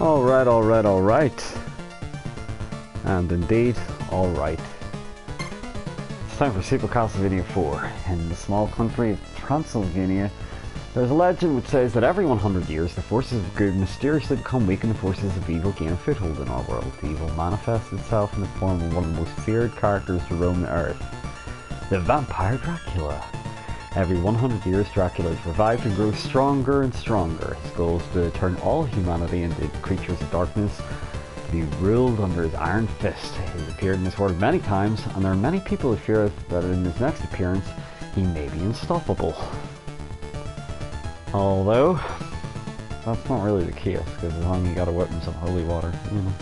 Alright, alright, alright. And indeed, alright. It's time for Super Castlevania IV. In the small country of Transylvania, there's a legend which says that every 100 years the forces of good mysteriously become weak and the forces of evil gain a foothold in our world. The evil manifests itself in the form of one of the most feared characters to roam the earth, the vampire Dracula. Every 100 years Dracula is revived and grows stronger and stronger. His goal is to turn all humanity into creatures of darkness, to be ruled under his iron fist. He has appeared in this world many times, and there are many people who fear that in his next appearance he may be unstoppable. Although, that's not really the case, because as long as you gotta whip him some holy water, you know.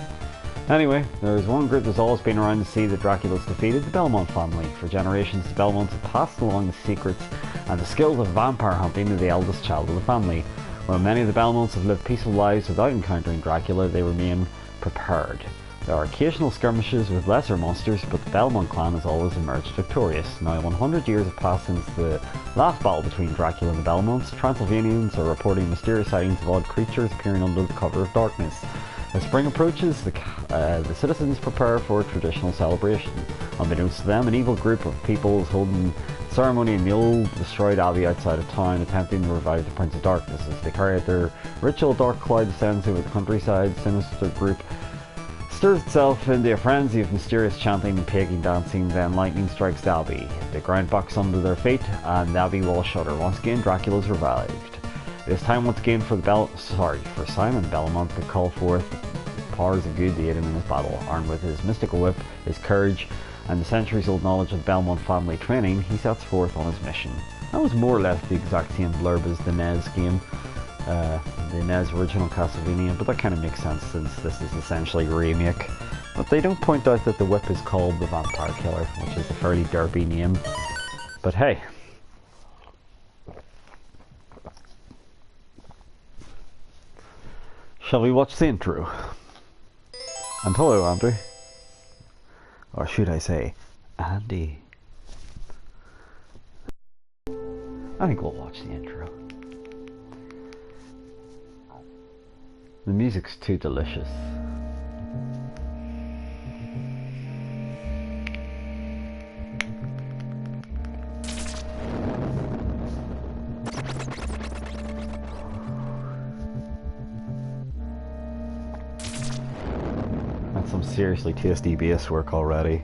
Anyway, there's one group that's always been around to see that Dracula's defeated, the Belmont family. For generations, the Belmonts have passed along the secrets and the skills of vampire hunting to the eldest child of the family. While many of the Belmonts have lived peaceful lives without encountering Dracula, they remain prepared. There are occasional skirmishes with lesser monsters, but the Belmont clan has always emerged victorious. Now 100 years have passed since the last battle between Dracula and the Belmonts. Transylvanians are reporting mysterious sightings of odd creatures appearing under the cover of darkness. As spring approaches, the citizens prepare for a traditional celebration. Unbeknownst to them, an evil group of people is holding a ceremony in the old destroyed abbey outside of town, attempting to revive the Prince of Darkness. As they carry out their ritual, dark cloud descends over the countryside. The sinister group stirs itself into a frenzy of mysterious chanting and pagan dancing. Then lightning strikes the abbey. The ground bucks under their feet, and the abbey walls shudder. Once again, Dracula is revived. It is time once again for Simon Belmont to call forth the powers of good to aid him in his battle. Armed with his mystical whip, his courage, and the centuries-old knowledge of Belmont family training, he sets forth on his mission. That was more or less the exact same blurb as the NES game, the NES original Castlevania, but that kind of makes sense since this is essentially a remake. But they don't point out that the whip is called the Vampire Killer, which is a fairly derpy name. But hey. Shall we watch the intro? And hello, Andrew. Or should I say, Andy? I think we'll watch the intro. The music's too delicious. That's some seriously tasty bass work already.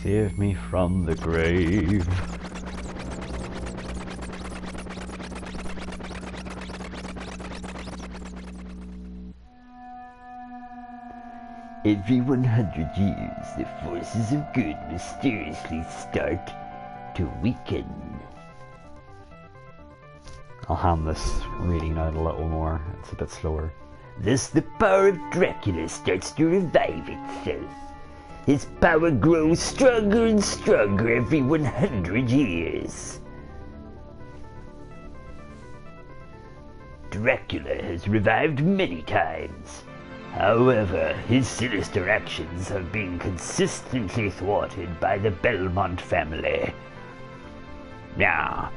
Save me from the grave. Every 100 years, the forces of good mysteriously start to weaken. I'll hand this reading out a little more. It's a bit slower. Thus the power of Dracula starts to revive itself. His power grows stronger and stronger every 100 years. Dracula has revived many times. However, his sinister actions have been consistently thwarted by the Belmont family. Now,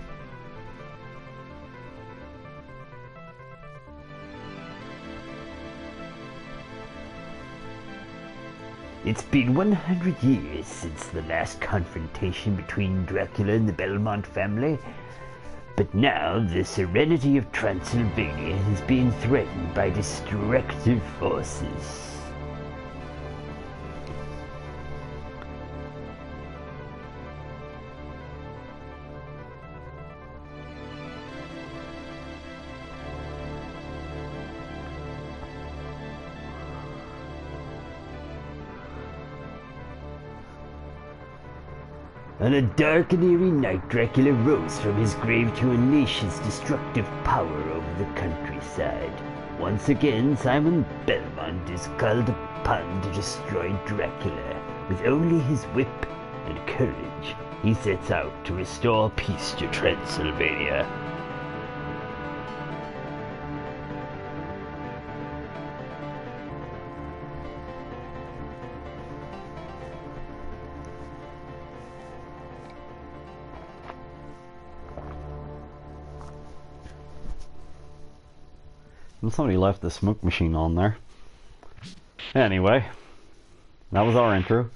it's been 100 years since the last confrontation between Dracula and the Belmont family, but now the serenity of Transylvania is being threatened by destructive forces. On a dark and eerie night, Dracula rose from his grave to unleash his destructive power over the countryside. Once again, Simon Belmont is called upon to destroy Dracula with only his whip and courage he sets out to restore peace to Transylvania. And somebody left the smoke machine on there. Anyway, that was our intro.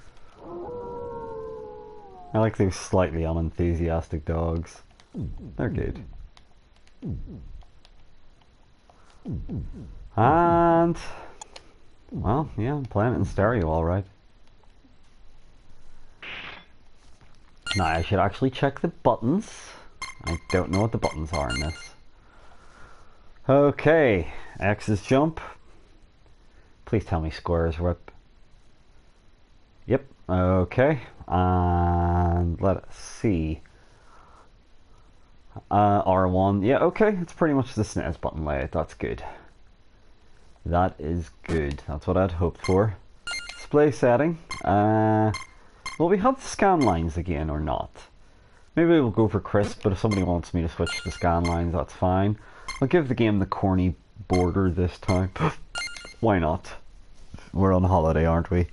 I like these slightly unenthusiastic dogs. They're good. And, well, yeah, I'm playing it in stereo alright. Now I should actually check the buttons. I don't know what the buttons are in this. Okay, X is jump. Please tell me square is whip. Yep, okay. And let's see. R1, yeah, okay. It's pretty much the SNES button layout. That's good. That is good. That's what I'd hoped for. Display setting. Will we have the scan lines again or not? Maybe we'll go for crisp, but if somebody wants me to switch to scan lines, that's fine. I'll give the game the corny border this time. Why not? We're on holiday, aren't we?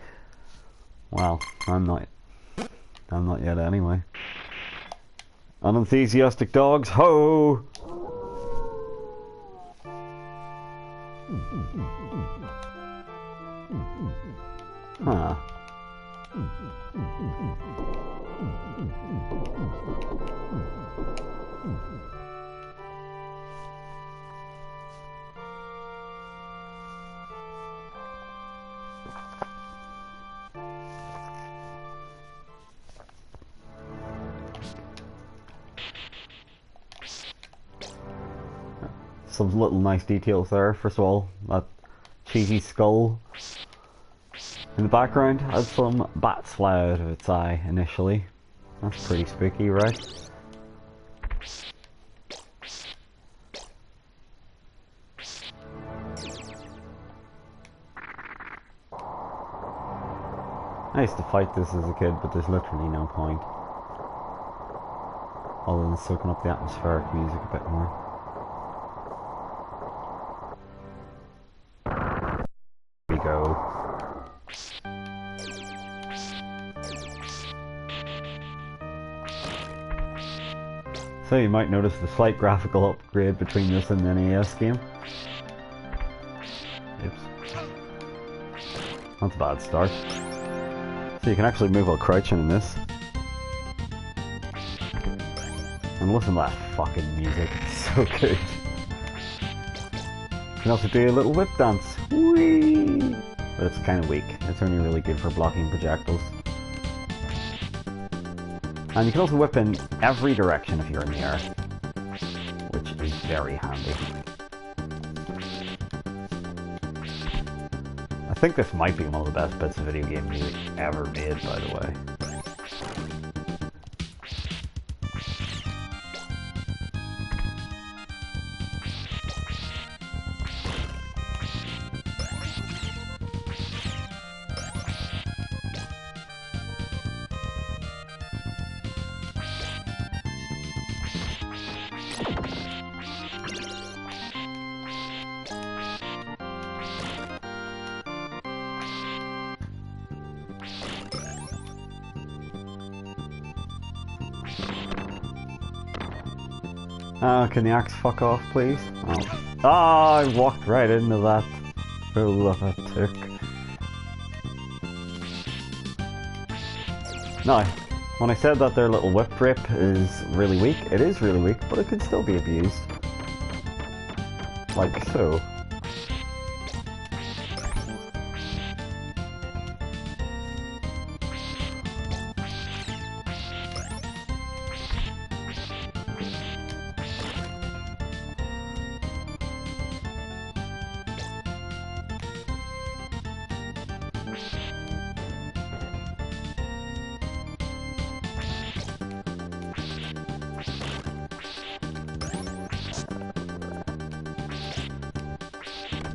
Well, I'm not yet anyway. Unenthusiastic dogs, ho! Huh. Some little nice details there. First of all, that cheesy skull in the background had some bats fly out of its eye initially. That's pretty spooky, right? I used to fight this as a kid, but there's literally no point. Other than soaking up the atmospheric music a bit more. Here we go. So you might notice the slight graphical upgrade between this and the NES game. Oops. That's a bad start. So you can actually move while crouching in this. And listen to that fucking music, it's so good. You can also do a little whip dance. Whee! But it's kind of weak. It's only really good for blocking projectiles. And you can also whip in every direction if you're in the air, which is very handy. I think this might be one of the best bits of video game music ever made, by the way. Can the axe fuck off, please? Oh. Ah, I walked right into that fool of a tick. No, when I said that their little whip grip is really weak, it is really weak, but it could still be abused. Like so.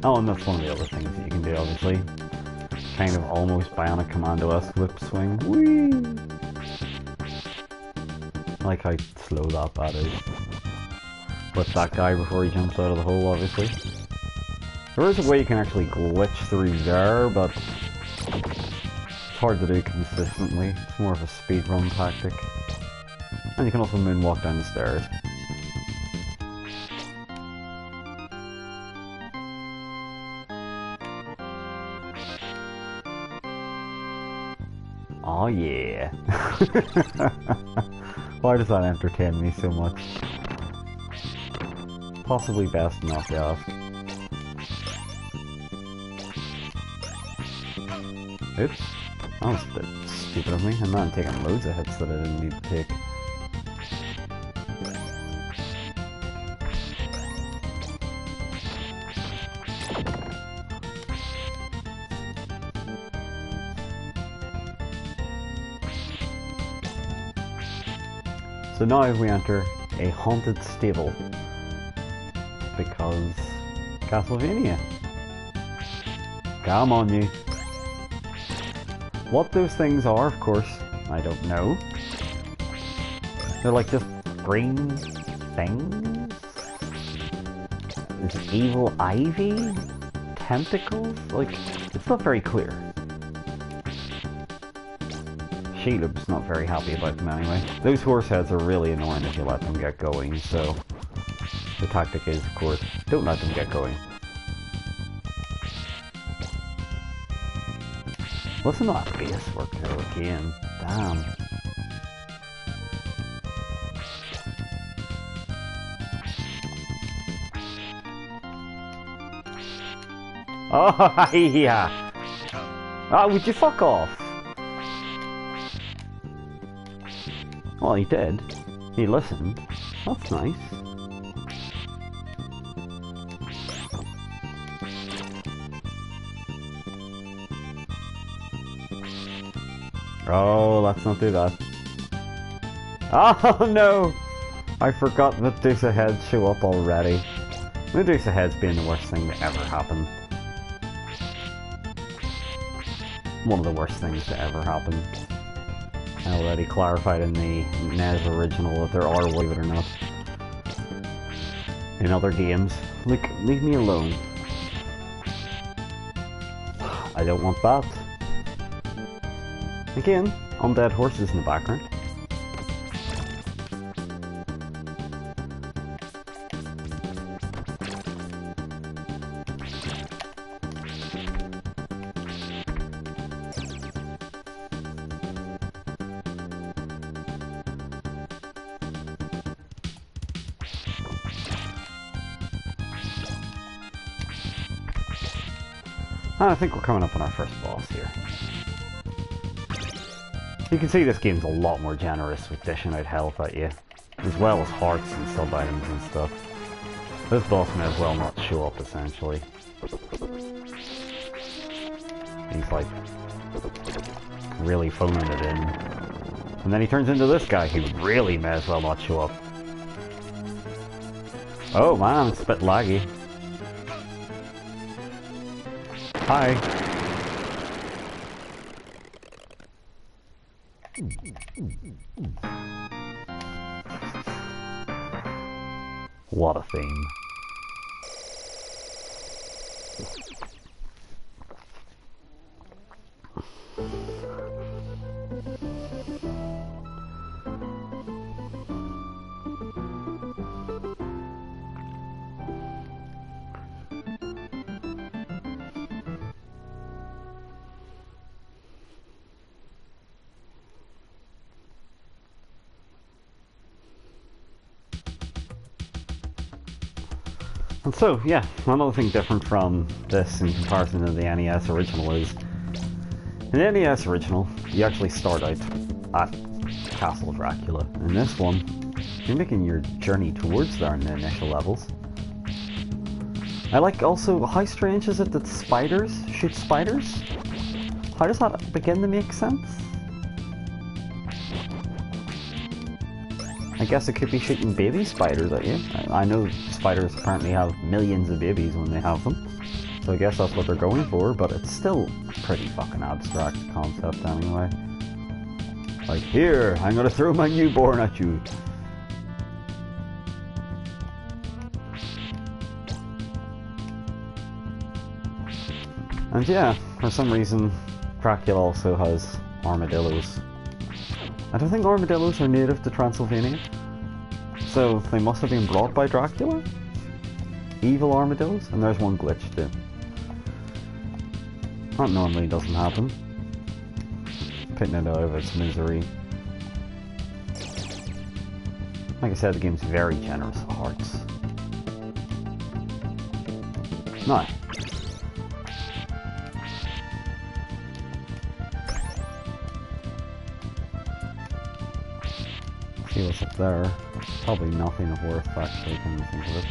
Oh, and that's one of the other things that you can do, obviously. Kind of almost Bionic Commando-esque whip swing. Whee! I like how slow that bat is. With that guy before he jumps out of the hole, obviously. There is a way you can actually glitch through there, but it's hard to do consistently. It's more of a speedrun tactic. And you can also moonwalk down the stairs. Oh yeah. Why does that entertain me so much? Possibly best not to ask. Oops. That was a bit stupid of me. I'm not taking loads of hits that I didn't need to take. So now we enter a haunted stable. Because Castlevania. Come on, you. What those things are, of course, I don't know. They're like just green things? Is it evil ivy? Tentacles? Like, it's not very clear. Sheilub's not very happy about them anyway. Those horse heads are really annoying if you let them get going, so the tactic is, of course, don't let them get going. Listen to that bass work though again. Damn. Oh, yeah. Ah, would you fuck off? Well, he did. He listened. That's nice. Oh, let's not do that. Oh no! I forgot Medusa heads show up already. Medusa heads being the worst thing to ever happen. One of the worst things to ever happen. I already clarified in the SNES original that there are, believe it or not, in other games. Look, leave me alone. I don't want that. Again, undead horses in the background. I think we're coming up on our first boss here. You can see this game's a lot more generous with dishing out health at you, as well as hearts and sub-items and stuff. This boss may as well not show up, essentially. He's like, really phoning it in. And then he turns into this guy who really may as well not show up. Oh man, it's a bit laggy. Hi. What a theme. And so, yeah, another thing different from this in comparison to the NES original is, in the NES original, you actually start out at Castle Dracula. In this one, you're making your journey towards there in the initial levels. I like also, how strange is it that spiders shoot spiders? How does that begin to make sense? I guess it could be shooting baby spiders at you. I know spiders apparently have millions of babies when they have them, so I guess that's what they're going for, but it's still a pretty fucking abstract concept anyway. Like, here, I'm gonna throw my newborn at you. And yeah, for some reason, Dracula also has armadillos. I don't think armadillos are native to Transylvania. So they must have been brought by Dracula? Evil armadillos? And there's one glitch too. That normally doesn't happen. Putting it out of its misery. Like I said, the game's very generous with hearts. Now. See what's up there. Probably nothing of worth actually, come to think of it.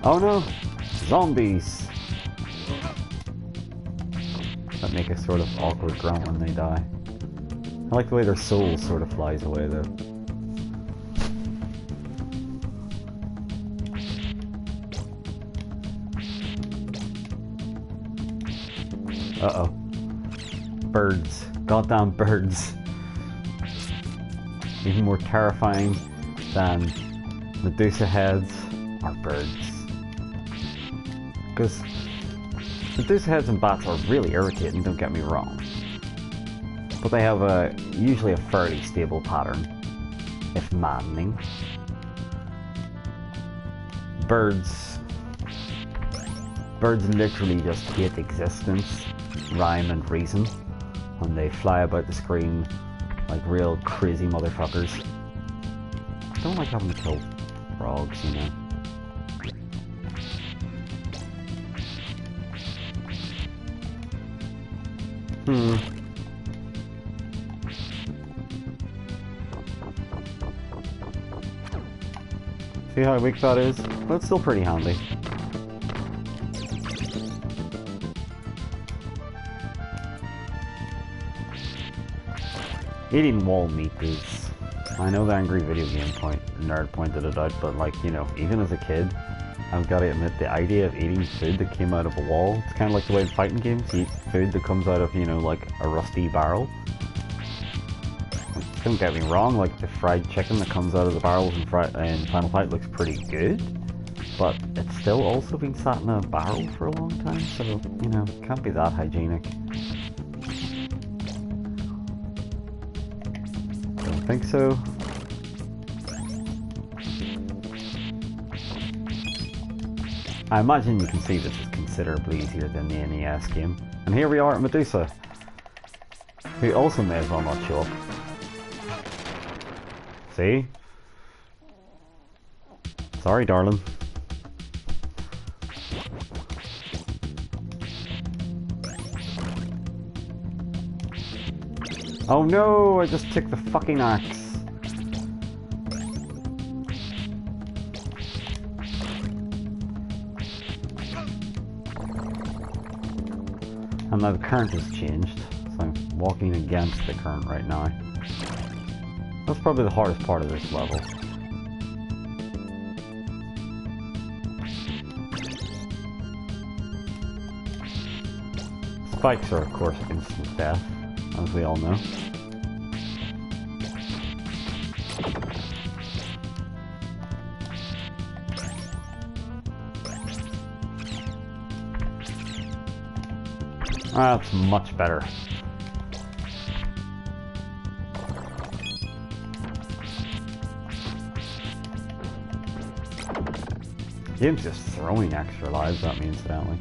Oh no! Zombies! That make a sort of awkward grunt when they die. I like the way their soul sort of flies away though. Uh-oh. Birds. Goddamn birds. Even more terrifying than Medusa heads are birds. Because Medusa heads and bats are really irritating, don't get me wrong. But they have usually a fairly stable pattern, if maddening. Birds literally just hate existence, rhyme and reason, and they fly about the screen like real crazy motherfuckers. I don't like having to kill frogs, you know. See how weak that is? But it's still pretty handy. Eating wall meat is... I know the Angry Video Game nerd pointed it out, but like, you know, even as a kid, I've got to admit, the idea of eating food that came out of a wall, it's kind of like the way in fighting games, you eat food that comes out of, you know, like a rusty barrel. Don't get me wrong, like the fried chicken that comes out of the barrels in Final Fight looks pretty good, but it's still also been sat in a barrel for a long time, so, you know, can't be that hygienic. Don't think so. I imagine you can see this is considerably easier than the NES game. And here we are at Medusa, who also may as well not show up. See? Sorry, darling. Oh no, I just took the fucking axe. And now the current has changed, so I'm walking against the current right now. That's probably the hardest part of this level. Spikes are, of course, instant death, as we all know. That's much better. Game's just throwing extra lives at me, incidentally.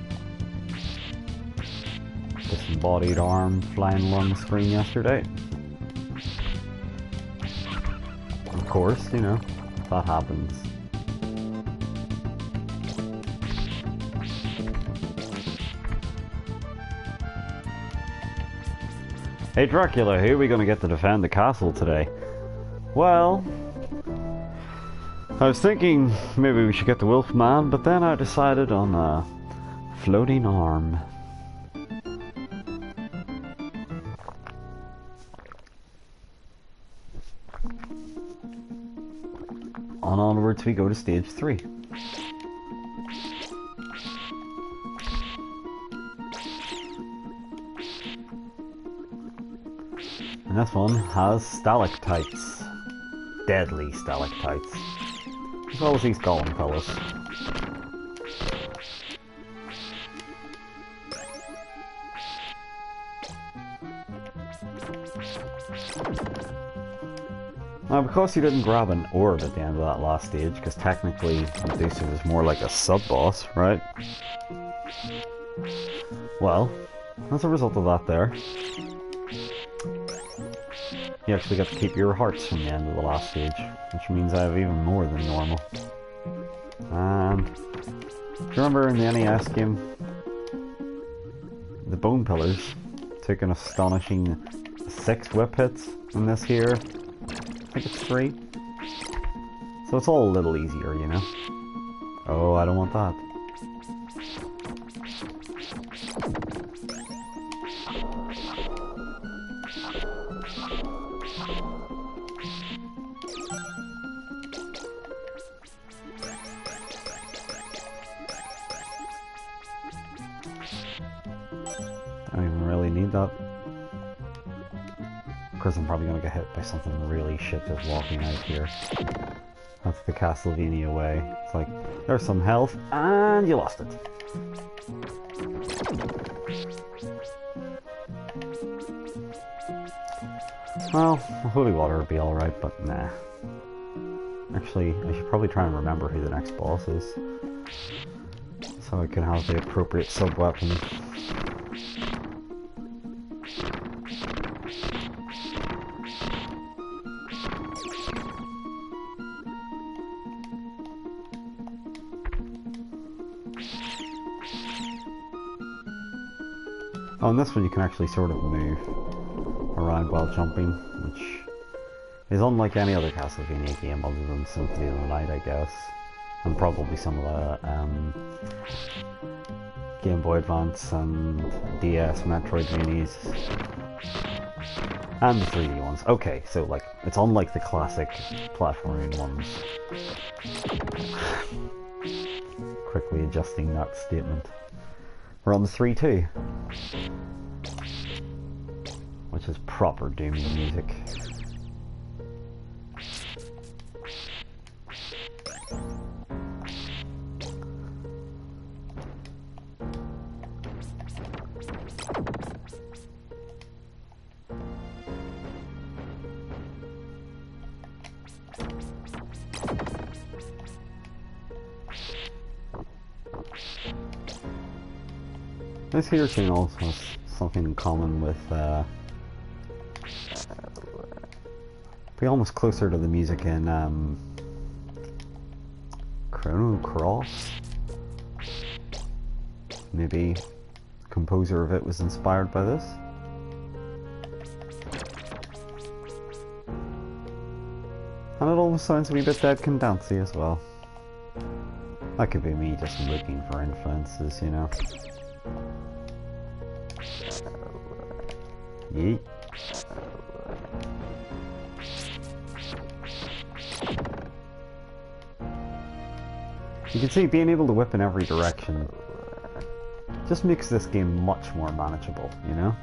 Disembodied arm flying along the screen yesterday. Of course, you know, that happens. Hey Dracula, who are we going to get to defend the castle today? Well, I was thinking maybe we should get the Wolfman, but then I decided on a floating arm. On onwards we go to stage 3. And this one has stalactites. Deadly stalactites. As well as these golem fellas. Now, because you didn't grab an orb at the end of that last stage, because technically Medusa was more like a sub-boss, right? Well, as a result of that there, you actually get to keep your hearts from the end of the last stage, which means I have even more than normal. And do you remember in the NES game, the Bone Pillars took an astonishing 6 whip hits in this here? I think it's 3. So it's all a little easier, you know? Oh, I don't want that. I don't even really need that. Of course, I'm probably going to get hit by something really shit just walking out here. That's the Castlevania way. It's like, there's some health, and you lost it. Well, holy water would be alright, but nah. Actually, I should probably try and remember who the next boss is, so I can have the appropriate sub-weapon. Oh, and this one you can actually sort of move around while jumping, which is unlike any other Castlevania game other than Symphony of the Night, I guess. And probably some of the Game Boy Advance and DS Metroidvanias. And the 3D ones. Okay, so like, it's unlike the classic platforming ones. Quickly adjusting that statement. We're on the 3-2. Which is proper doomy music. This here tune also has something in common with be almost closer to the music in Chrono Cross. Maybe the composer of it was inspired by this. And it almost sounds a wee bit Dead Can Dancey as well. That could be me just looking for influences, you know. Yeet. You can see being able to whip in every direction just makes this game much more manageable, you know?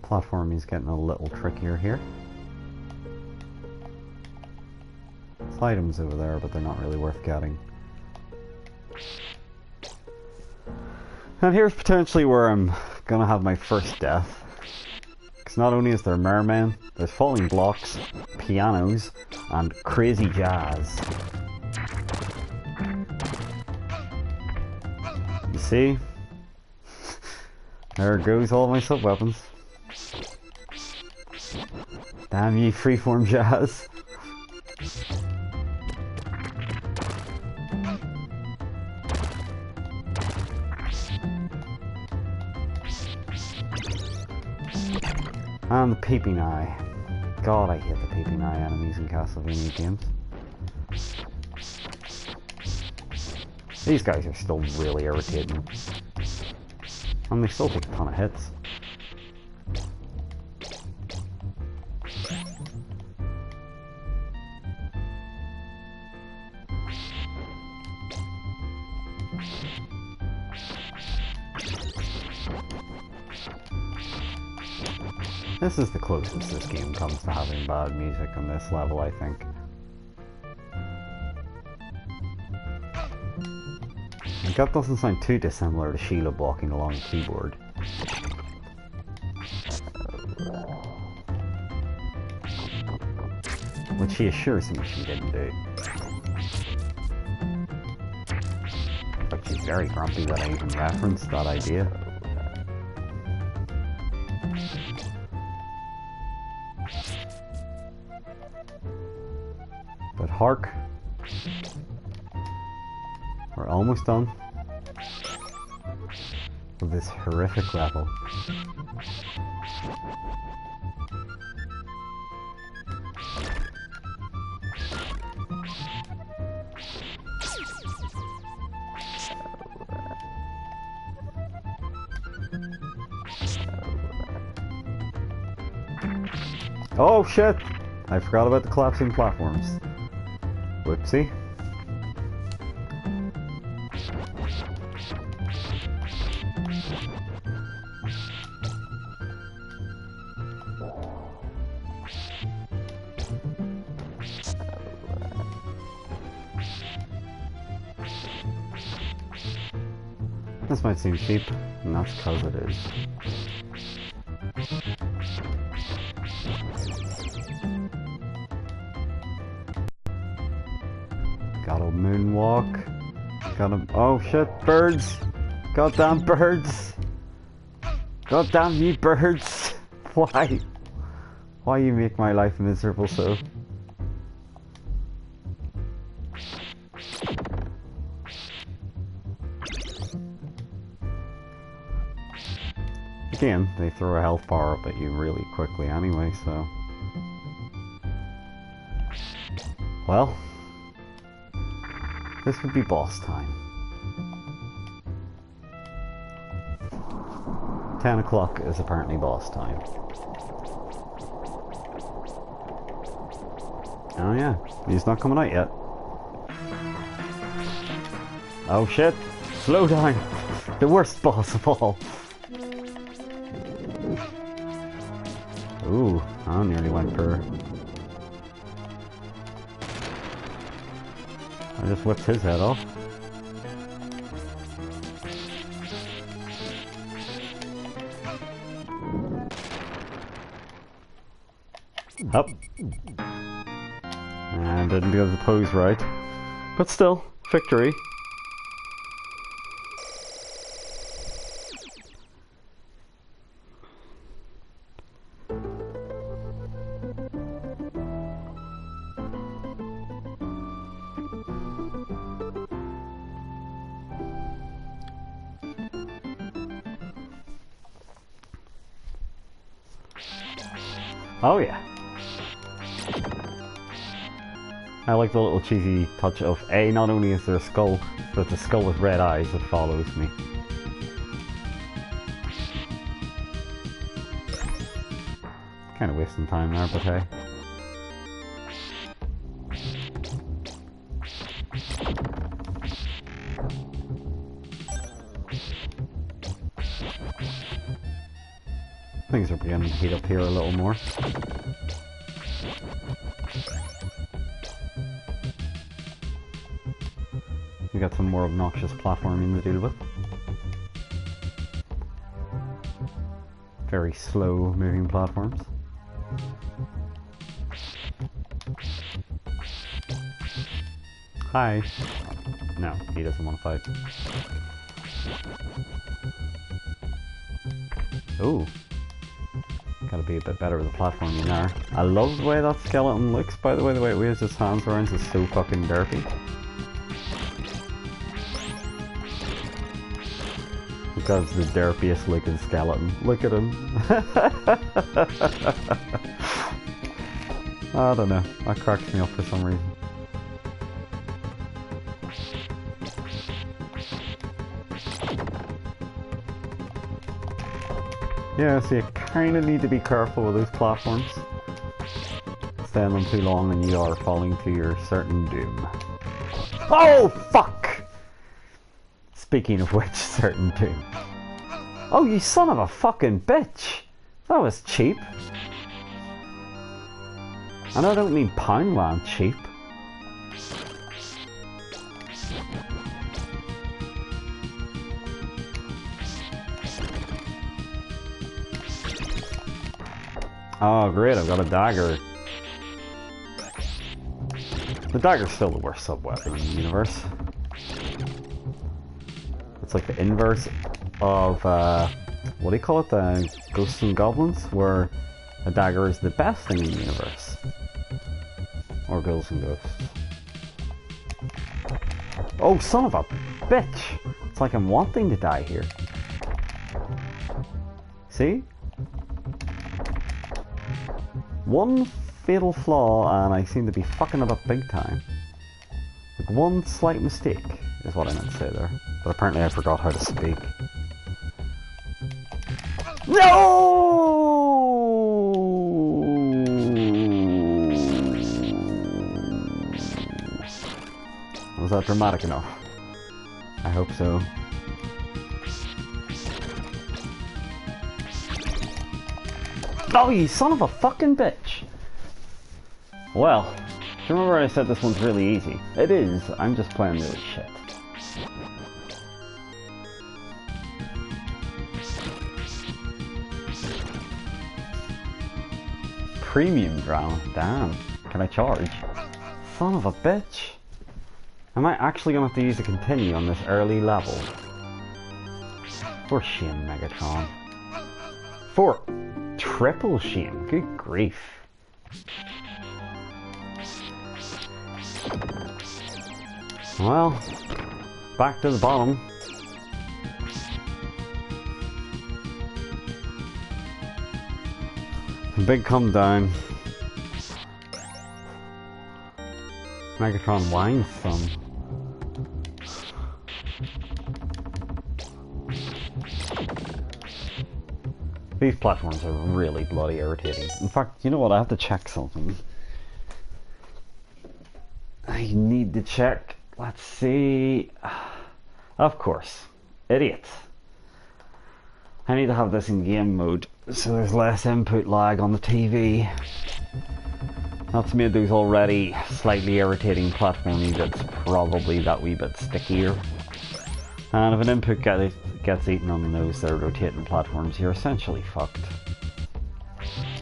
Platforming is getting a little trickier here. There's items over there, but they're not really worth getting. And here's potentially where I'm gonna have my first death. Because not only is there mermen, there's falling blocks, pianos, and crazy jazz. You see? There goes all my sub-weapons. Damn ye freeform jazz. And the peeping eye. God, I hate the peeping eye enemies in Castlevania games. These guys are still really irritating. And they still take a ton of hits. This is the closest this game comes to having bad music on this level, I think. Like, that doesn't sound too dissimilar to Sheila walking along the keyboard. Which she assures me she didn't do. But she's very grumpy that I even referenced that idea. But hark, we're almost done with this horrific level. Oh shit! I forgot about the collapsing platforms. Whoopsie. This might seem cheap, and that's because it is. Gotta moonwalk. Gotta... Oh shit, birds! Goddamn birds! Goddamn you birds! Why? Why you make my life miserable so? Again, they throw a health bar up at you really quickly anyway, so... Well... This would be boss time. 10 o'clock is apparently boss time. Oh yeah, he's not coming out yet. Oh shit! Slow down! The worst boss of all! Ooh, I nearly went for... I just whipped his head off. Up. And didn't do the pose right. But still, victory. Oh yeah. I like the little cheesy touch of A, not only is there a skull, but it's a skull with red eyes that follows me. Kinda wasting time there, but hey. Things are beginning to heat up here a little more. We got some more obnoxious platforming to deal with. Very slow moving platforms. Hi. No, he doesn't want to fight. Ooh. Gotta be a bit better with the platforming there. I love the way that skeleton looks, by the way it waves its hands around is so fucking derpy. Because the derpiest looking skeleton. Look at him. I don't know. That cracks me up for some reason. Yeah, so you kind of need to be careful with those platforms. Stay on them too long and you are falling to your certain doom. Oh, fuck! Speaking of which, certain doom. Oh, you son of a fucking bitch! That was cheap. And I don't mean Poundland cheap. Oh great, I've got a dagger. The dagger's still the worst sub-weapon in the universe. It's like the inverse of, what do you call it? The Ghosts and Goblins, where a dagger is the best thing in the universe. Or Ghouls and Ghosts. Oh, son of a bitch! It's like I'm wanting to die here. See? One fatal flaw and I seem to be fucking it up big time. Like one slight mistake is what I meant to say there. But apparently I forgot how to speak. No! Was that dramatic enough? I hope so. Oh, you son of a fucking bitch! Well, do you remember I said this one's really easy? It is, I'm just playing really shit. Premium drama, damn. Can I charge? Son of a bitch! Am I actually gonna have to use a continue on this early level? For shame, Megatron. For triple shame, good grief. Well, back to the bottom. Big come down. Megatron whines some. These platforms are really bloody irritating. In fact, you know what? I have to check something. I need to check. Let's see. Of course. Idiot. I need to have this in game mode so there's less input lag on the TV. That's made those already slightly irritating platformy bits probably that wee bit stickier. And if an input gets eaten on those rotating platforms, you're essentially fucked.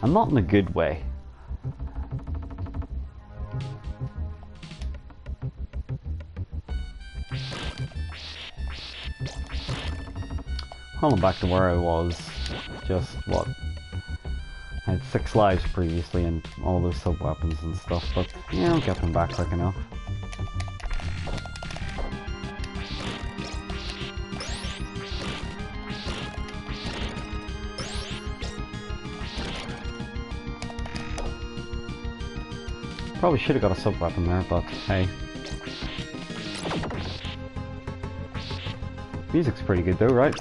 And not in a good way. Well, I'm back to where I was. Just, what? I had 6 lives previously and all those sub-weapons and stuff, but yeah, I'll get them back quick enough. Probably should have got a sub-weapon there, but hey. Music's pretty good though, right?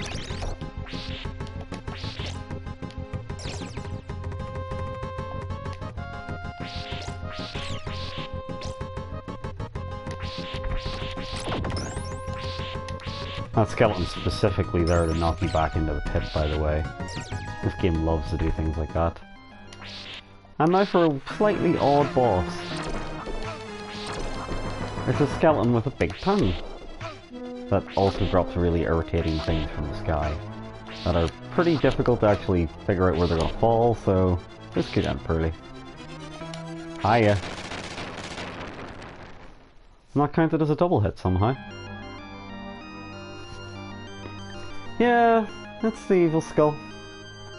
That skeleton's specifically there to knock you back into the pit, by the way. This game loves to do things like that. And now for a slightly odd boss. It's a skeleton with a big tongue that also drops really irritating things from the sky that are pretty difficult to actually figure out where they're gonna fall, so this could end poorly. Hiya. Not counted as a double hit somehow. Yeah, that's the evil skull.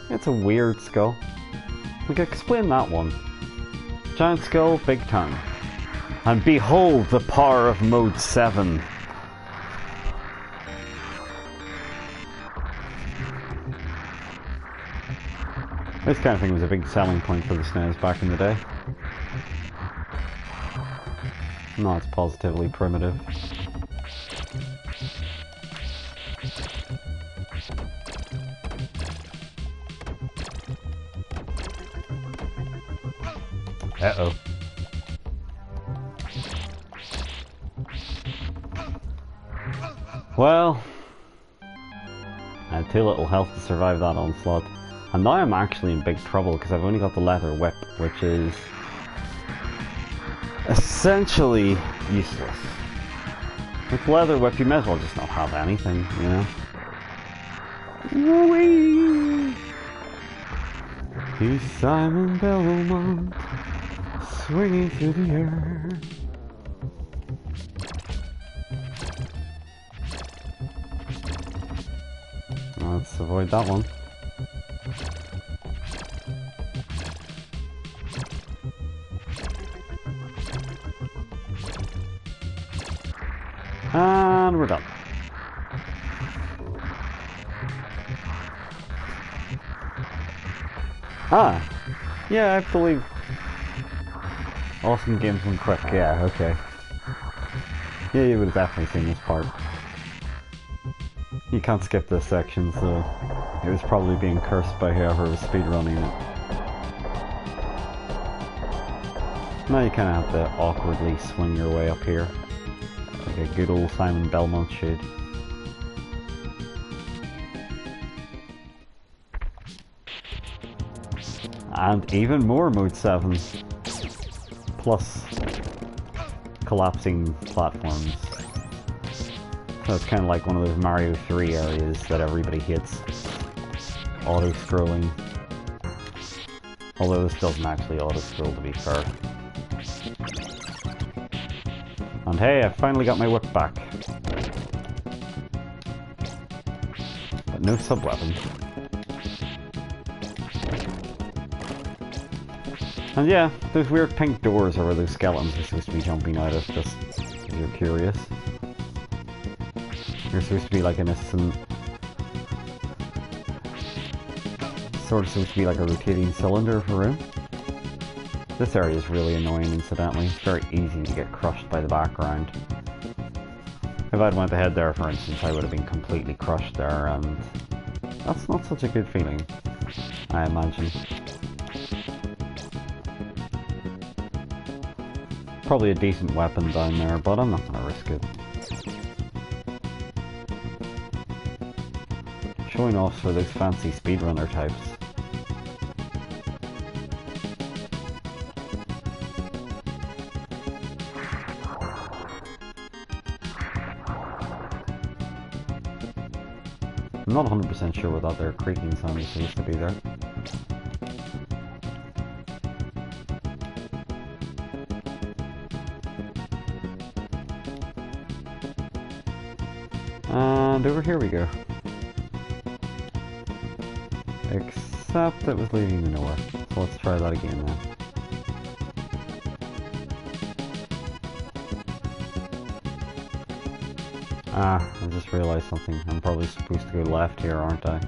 It's a weird skull. We could explain that one. Giant skull, big tongue. And behold the power of Mode 7. This kind of thing was a big selling point for the SNES back in the day. No, it's positively primitive. Uh-oh. Well, I had too little health to survive that onslaught. And now I'm actually in big trouble because I've only got the leather whip, which is essentially useless. With leather whip, you may as well just not have anything, you know? Whee! He's Simon Belmont, swinging through the air. Let's avoid that one. And we're done. Ah, yeah, I believe awesome games went quick. Yeah, okay. Yeah, you would have definitely seen this part. You can't skip this section, so it was probably being cursed by whoever was speedrunning it. Now you kind of have to awkwardly swing your way up here, like a good old Simon Belmont should. And even more Mode 7, plus collapsing platforms. So it's kind of like one of those Mario 3 areas that everybody hates. Auto-scrolling. Although this doesn't actually auto-scroll, to be fair. And hey, I finally got my whip back. But no sub-weapon. And yeah, those weird pink doors are where those skeletons are supposed to be jumping out of, just if you're curious. You're supposed to be like an innocent... sort of supposed to be like a rotating cylinder of a room. This area is really annoying, incidentally. It's very easy to get crushed by the background. If I'd went ahead there, for instance, I would have been completely crushed there, and that's not such a good feeling, I imagine. Probably a decent weapon down there, but I'm not going to risk it. Showing off for those fancy speedrunner types. I'm not 100% sure what that there creaking sound is supposed to be there. And over here we go. Except it was leading me nowhere. So let's try that again now. Ah, I just realized something. I'm probably supposed to go left here, aren't I?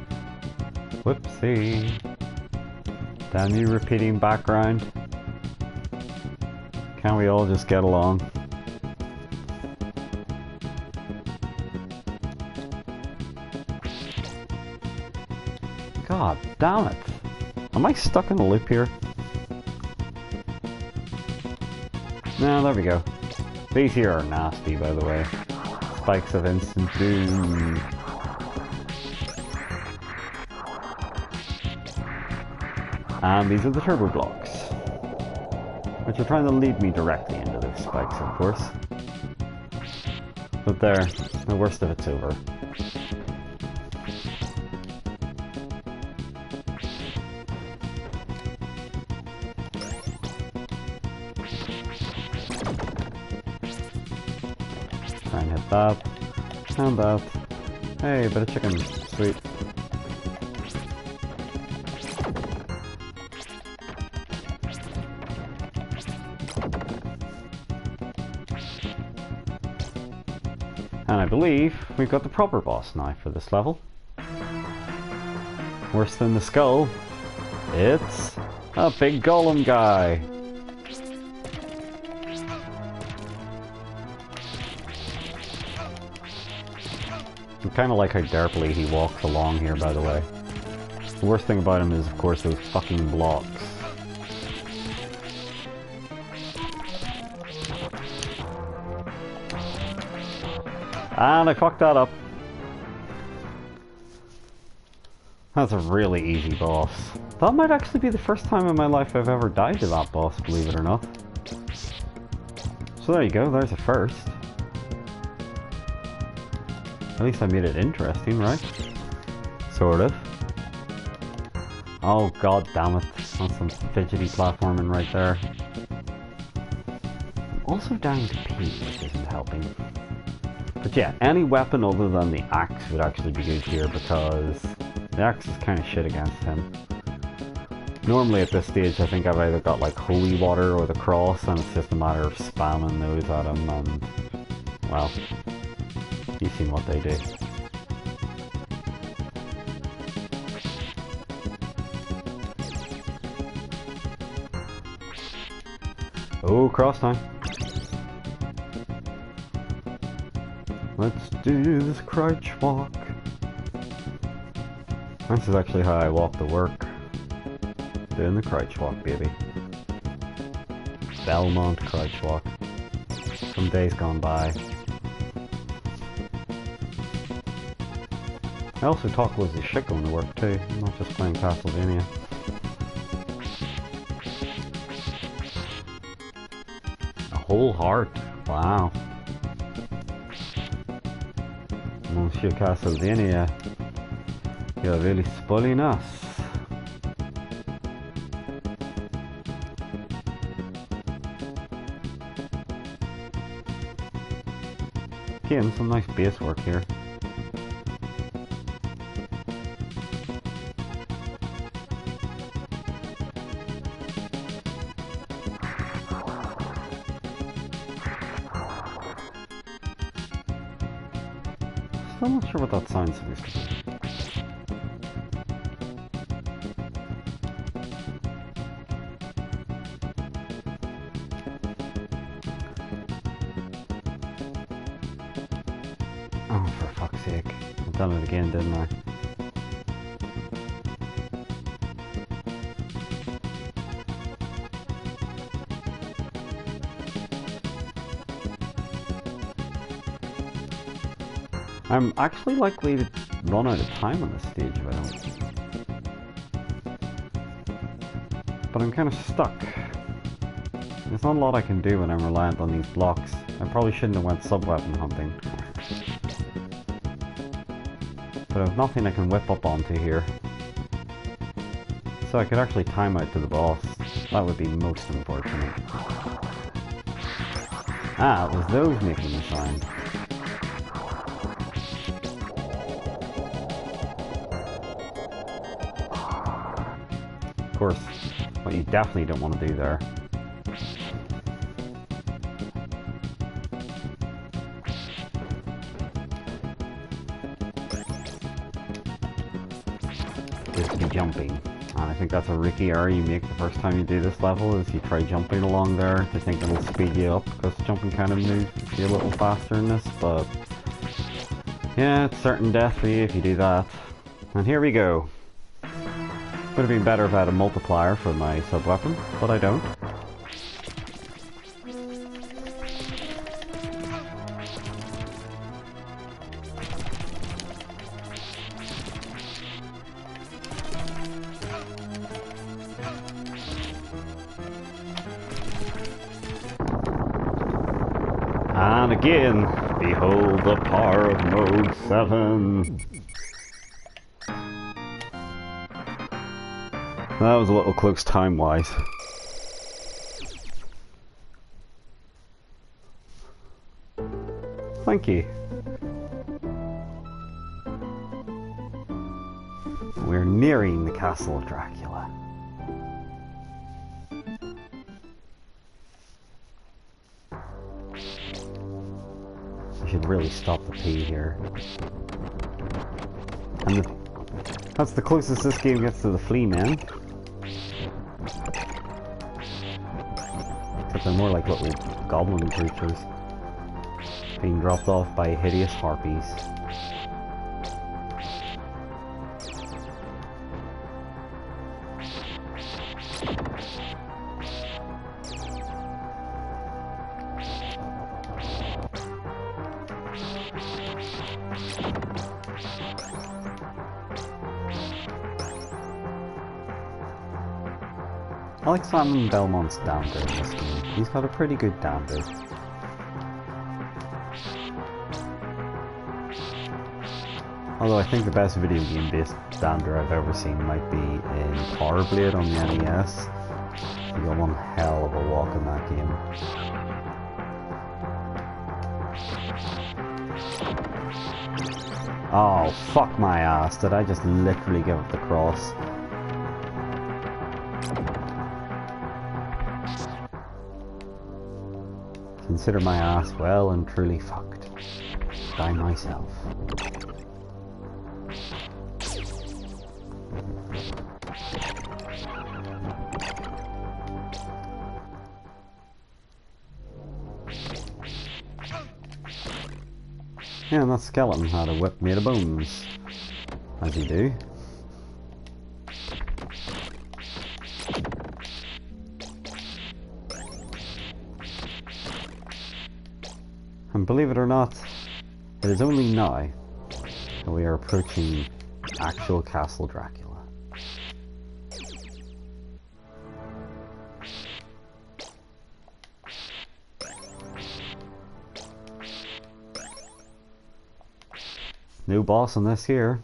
Whoopsie. Damn you, repeating background. Can't we all just get along? God damn it. Am I stuck in a loop here? No, there we go. These here are nasty, by the way. Spikes of instant doom. And these are the turbo blocks, which are trying to lead me directly into those spikes, of course. But there, the worst of it's over. Try and hit that, and that. Hey, a bit of chicken, sweet. And I believe we've got the proper boss now for this level. Worse than the skull, it's a big golem guy. I kind of like how derpily he walks along here, by the way. The worst thing about him is, of course, those fucking blocks. And I fucked that up. That's a really easy boss. That might actually be the first time in my life I've ever died to that boss, believe it or not. So there you go, there's a first. At least I made it interesting, right? Sort of. Oh god damn it. That's some fidgety platforming right there. I'm also down to pee, which isn't helping. But yeah, any weapon other than the axe would actually be good here because the axe is kind of shit against him. Normally at this stage I think I've either got like holy water or the cross and it's just a matter of spamming those at him and, well, you've seen what they do. Oh, cross time. Let's do this crouch walk. This is actually how I walk to work. Doing the crouch walk, baby. Belmont crouch walk. Some days gone by. I also talk loads of shit going to work too. I'm not just playing Castlevania. A whole heart. Wow. Monsieur Castlevania. You're really spoiling us. Again, some nice base work here. Still not sure what that sound's supposed to be. Oh, for fuck's sake. I've done it again, didn't I? I'm actually likely to run out of time on this stage if I don't. But I'm kind of stuck. There's not a lot I can do when I'm reliant on these blocks. I probably shouldn't have went sub-weapon hunting. But I have nothing I can whip up onto here. So I could actually time out to the boss. That would be most unfortunate. Ah, it was those making the sound. Of course, what you definitely don't want to do there is to be jumping. And I think that's a rookie error you make the first time you do this level, is you try jumping along there to think it'll speed you up, because jumping kind of moves you a little faster in this, but yeah, it's certain death for you if you do that. And here we go. Would have been better if I had a multiplier for my sub-weapon, but I don't. And again, behold the power of Mode 7. That was a little close time-wise. Thank you. We're nearing the castle of Dracula. I should really stop the pee here. And that's the closest this game gets to the flea man. Except they're more like little goblin creatures being dropped off by hideous harpies. I like Simon Belmont's dander in this game. He's got a pretty good dander. Although I think the best video game based dander I've ever seen might be in Power Blade on the NES. You got one hell of a walk in that game. Oh, fuck my ass. Did I just literally give up the cross? Consider my ass well and truly fucked. By myself. Yeah, and that skeleton had a whip made of bones. As you do. And believe it or not, it is only now that we are approaching actual Castle Dracula. New boss on this here.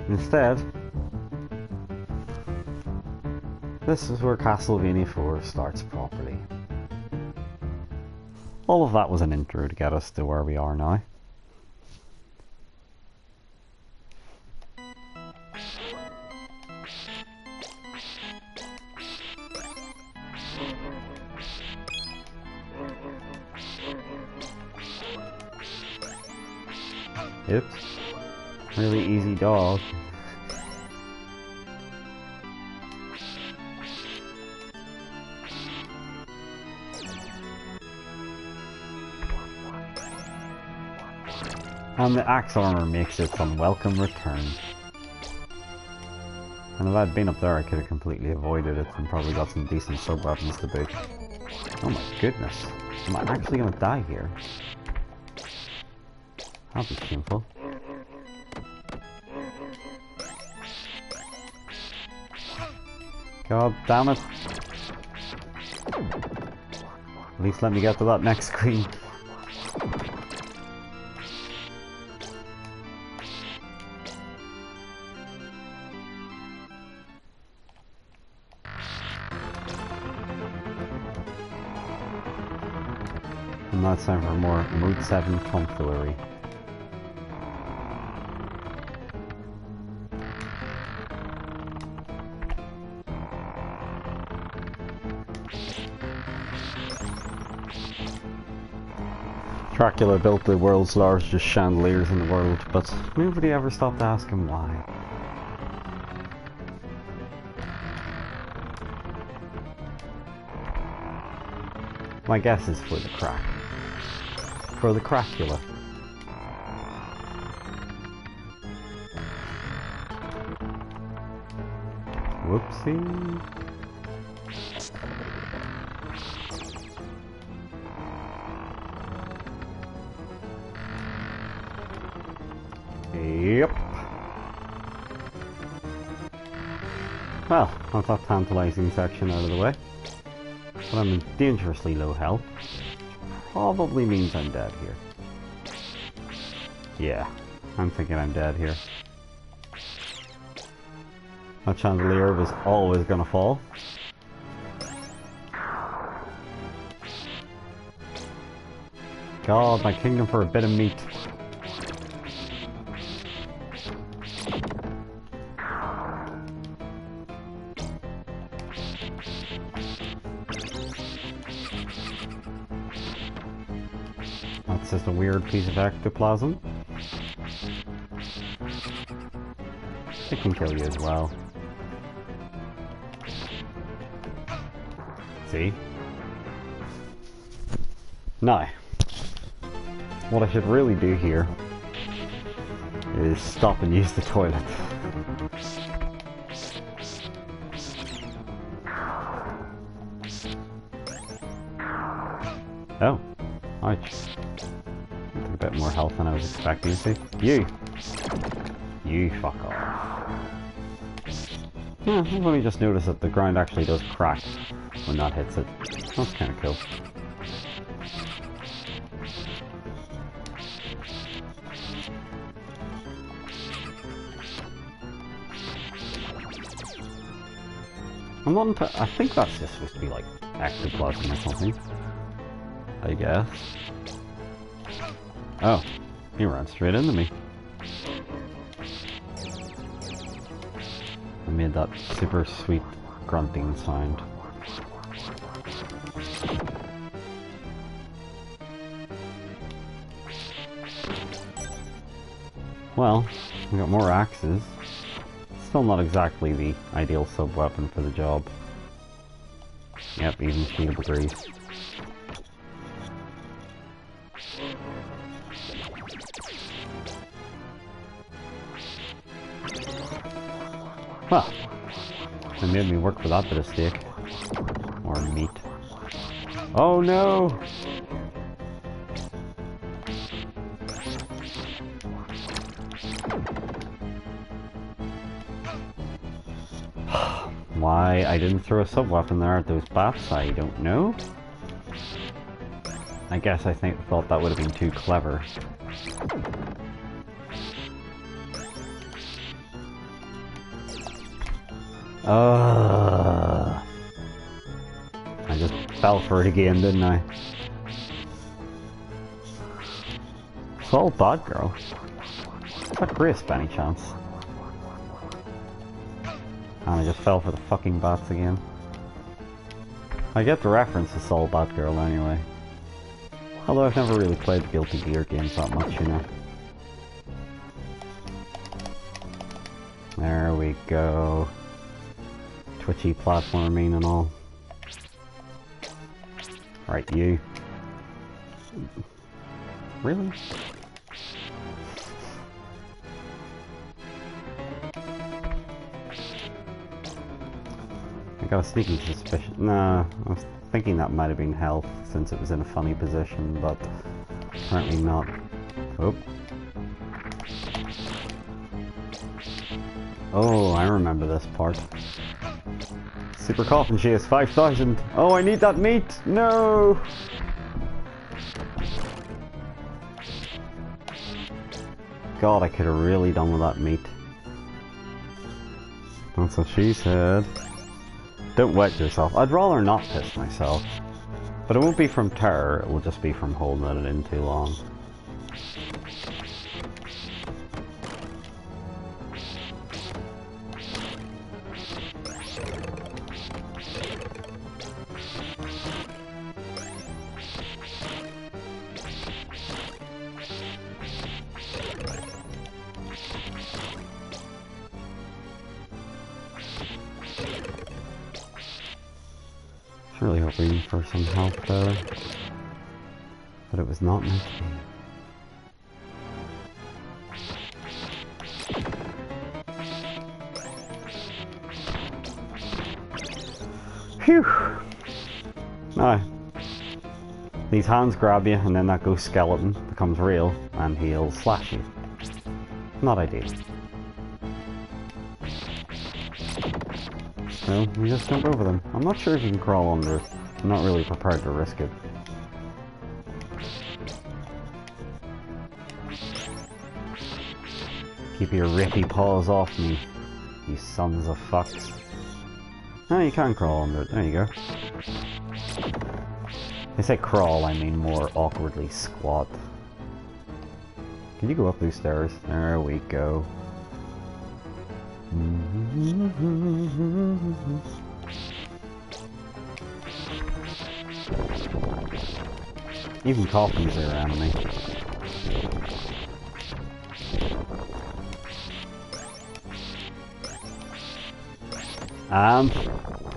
Instead, this is where Castlevania IV starts properly. All of that was an intro to get us to where we are now. Oops. Really easy dog. And the axe armor makes its unwelcome return. And if I'd been up there I could have completely avoided it and probably got some decent sub-weapons to boot. Oh my goodness. Am I actually gonna die here? That'd be painful. God damn it. At least let me get to that next screen. And now it's time for more Mode 7 tomfoolery. Dracula built the world's largest chandeliers in the world, but nobody ever stopped to ask him why. My guess is for the crack. For the Dracula. Whoopsie. Yep. Well, that's that tantalizing section out of the way. But I'm in dangerously low health. Probably means I'm dead here. Yeah, I'm thinking I'm dead here. That chandelier was always gonna fall. God, my kingdom for a bit of meat. That's just a weird piece of ectoplasm. It can kill you as well. See? Now, what I should really do here is stop and use the toilet. Oh, ouch. A bit more health than I was expecting to see. You fuck off. Yeah, I've only just noticed that the ground actually does crack when that hits it. That's kind of cool. I think that's just supposed to be like ectoplasm or something. I guess. Oh, he ran straight into me. I made that super sweet grunting sound. Well, we got more axes. Still not exactly the ideal sub-weapon for the job. Yep, even feedable grease. Well, they made me work for that bit of steak. Or meat. Oh no! Why I didn't throw a sub-weapon there at those bats, I don't know. I guess I thought that would have been too clever. I just fell for it again, didn't I? Soul bad girl. Is that Grace by any chance? And I just fell for the fucking bats again. I get the reference to Soul Batgirl anyway. Although I've never really played Guilty Gear games that much, you know. There we go. Twitchy platforming and all. Right, you. Really? I got a sneaky suspicion. Nah, I was thinking that might have been health since it was in a funny position, but apparently not. Oh. Oh, I remember this part. Super Coffin Chase 5000. Oh, I need that meat! No! God, I could have really done with that meat. That's what she said. Don't wet yourself. I'd rather not piss myself. But it won't be from terror, it will just be from holding it in too long. Really hoping for some help there, but it was not meant to be. Phew! Now, these hands grab you and then that ghost skeleton becomes real and he'll slash you. Not ideal. So, we just jump over them. I'm not sure if you can crawl under it. I'm not really prepared to risk it. Keep your rippy paws off me, you sons of fucks. Oh, you can crawl under it. There you go. I say crawl, I mean more awkwardly squat. Can you go up these stairs? There we go. Even coffins are around me. And,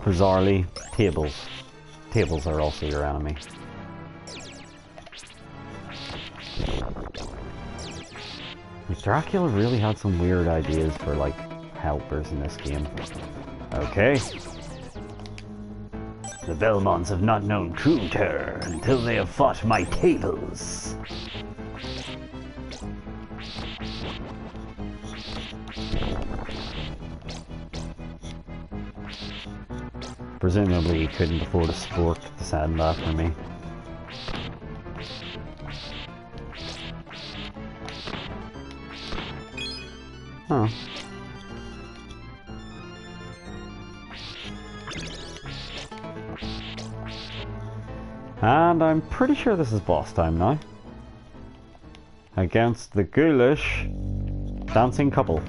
bizarrely, tables. Tables are also your enemy. Dracula really had some weird ideas for, like, helpers in this game. Okay. The Belmonts have not known true terror until they have fought my tables. Presumably he couldn't afford a sport to send after me. Huh. And I'm pretty sure this is boss time now. Against the ghoulish dancing couple.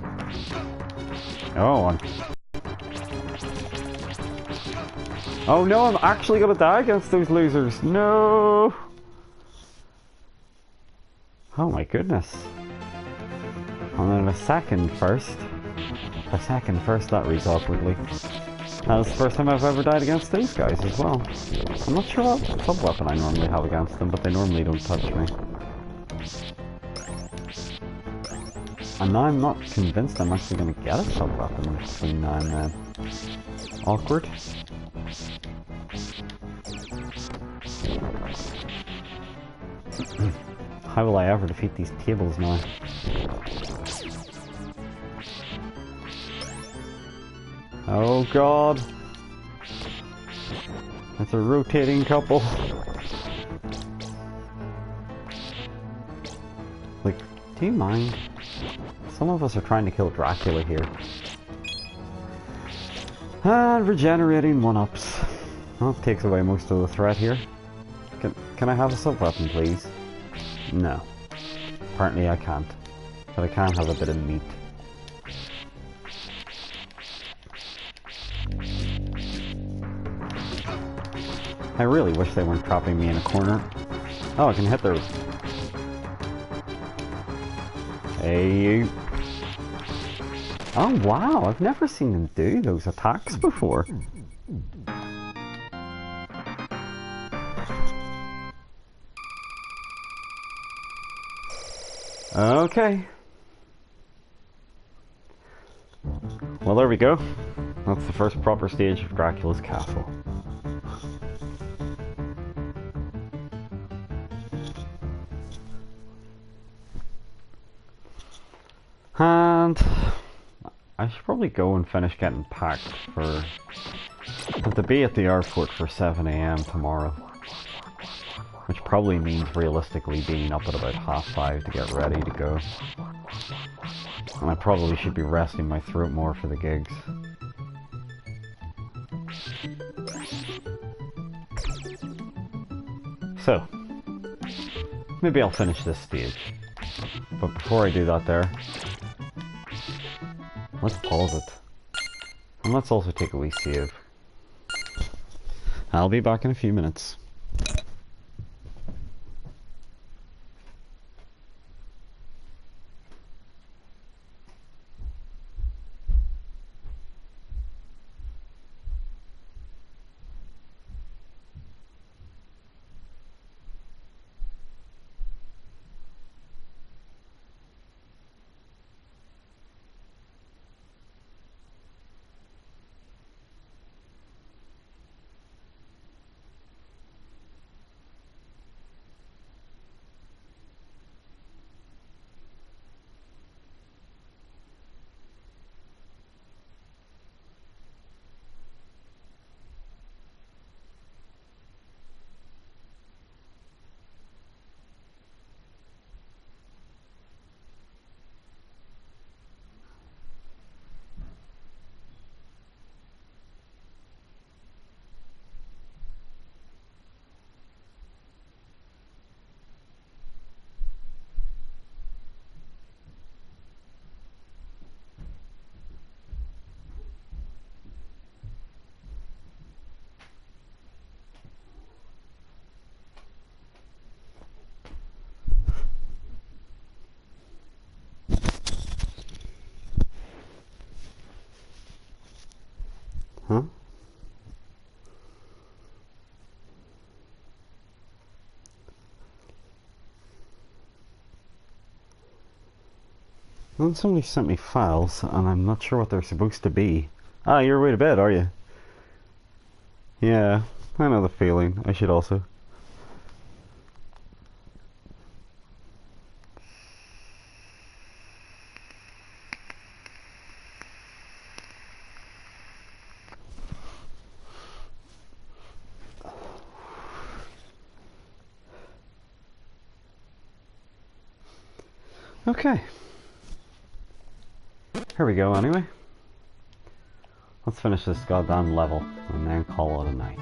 Oh no, I'm actually gonna die against those losers. No! Oh my goodness. And then a second first. A second first, that reads awkwardly. That's the first time I've ever died against those guys as well. I'm not sure what sub-weapon I normally have against them, but they normally don't touch me. And now I'm not convinced I'm actually going to get a sub-weapon between now and then. Awkward. How will I ever defeat these tables now? Oh god! It's a rotating couple. Like, do you mind? Some of us are trying to kill Dracula here. And regenerating 1-ups. That takes away most of the threat here. Can I have a sub-weapon, please? No. Apparently I can't. But I can have a bit of meat. I really wish they weren't trapping me in a corner. Oh, I can hit those. Hey, you. Oh wow, I've never seen them do those attacks before. Okay. Well, there we go. That's the first proper stage of Dracula's castle. And I should probably go and finish getting packed for... I have to be at the airport for 7 AM tomorrow. Which probably means realistically being up at about 5:30 to get ready to go. And I probably should be resting my throat more for the gigs. So, maybe I'll finish this stage. But before I do that there, let's pause it. And let's also take a wee save. I'll be back in a few minutes. Huh? Well, somebody sent me files, and I'm not sure what they're supposed to be. Ah, you're way to bed, are you? Yeah, I know the feeling. I should also. Okay. Here we go anyway. Let's finish this goddamn level and then call it a night.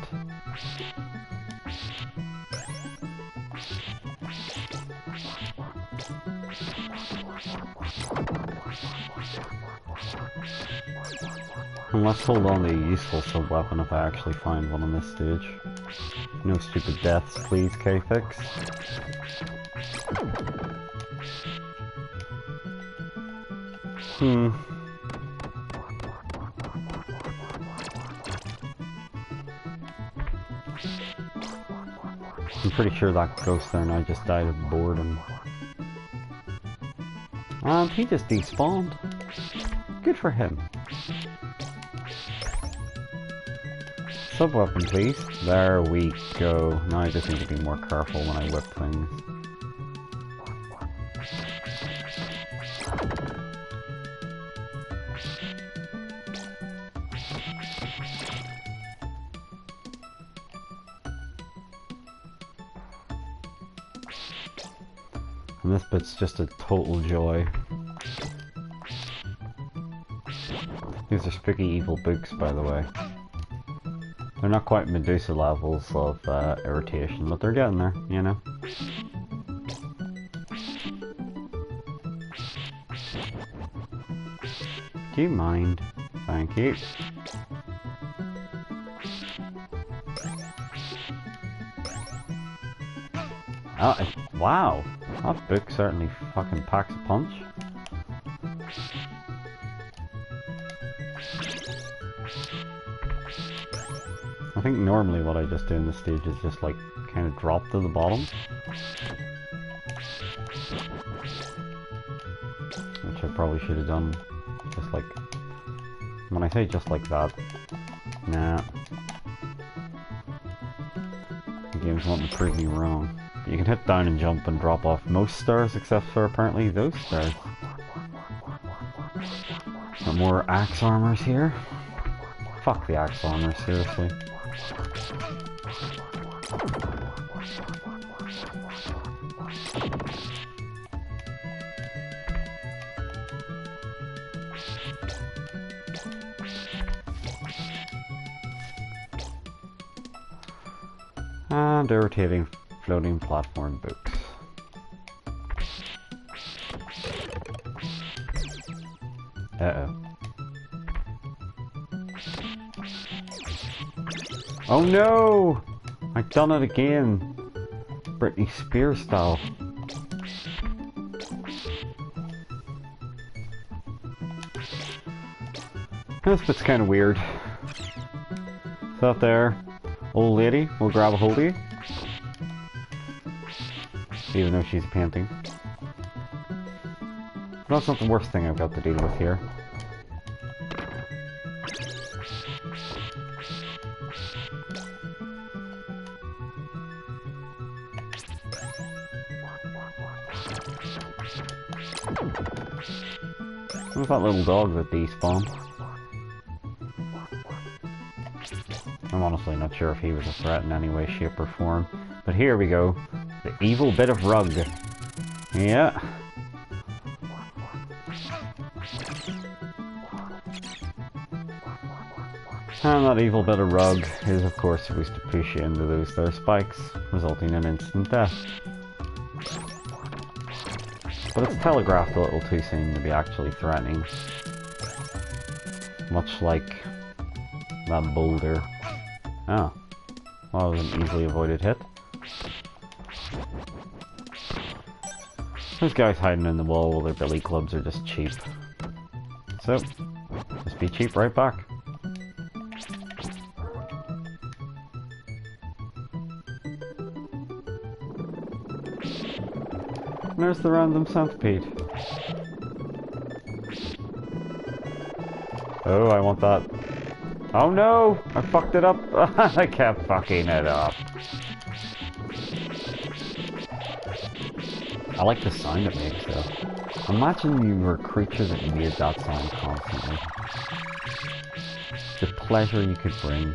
And let's hold on to a useful sub-weapon if I actually find one on this stage. No stupid deaths, please, K-Fix. I'm pretty sure that ghost there now just died of boredom. And he just despawned. Good for him. Sub-weapon, please. There we go. Now I just need to be more careful when I whip things. And this bit's just a total joy. These are spooky evil books, by the way. They're not quite Medusa levels of irritation, but they're getting there, you know? Do you mind? Thank you. Oh, wow! That book certainly fucking packs a punch. I think normally what I just do in this stage is just like kind of drop to the bottom. Which I probably should have done just like... When I say just like that, nah. The game's wanting to prove me wrong. You can hit down and jump and drop off most stairs except for apparently those stairs. Got more axe armors here. Fuck the axe armor, seriously. And irritating floating platform books. Uh-oh. Oh no! I've done it again! Britney Spears style. This bit's kinda weird. Is that there? Old lady, we'll grab a hold of you. Even though she's a painting. That's not the worst thing I've got to deal with here. What was that little dog that despawned? I'm honestly not sure if he was a threat in any way, shape or form. But here we go. The evil bit of rug. Yeah. And that evil bit of rug is of course supposed to push you into those there spikes, resulting in instant death. But it's telegraphed a little too soon to be actually threatening. Much like that boulder. Oh. Well, that was an easily avoided hit. Those guys hiding in the wall while their billy clubs are just cheap. So, just be cheap right back. There's the random centipede. Oh, I want that. Oh no! I fucked it up! I kept fucking it up. I like the sound it makes though. Imagine you were a creature that made that sound constantly. The pleasure you could bring.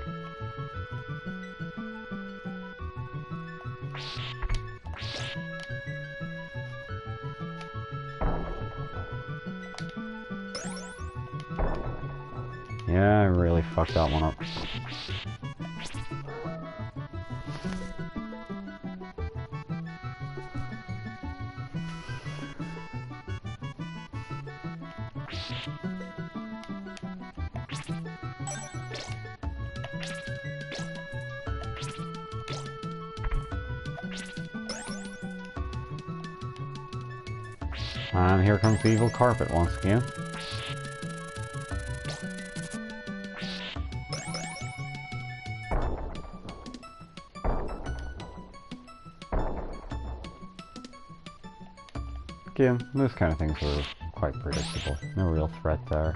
fucked that one up. And here comes the evil carpet once again. Again, those kind of things were quite predictable. No real threat there.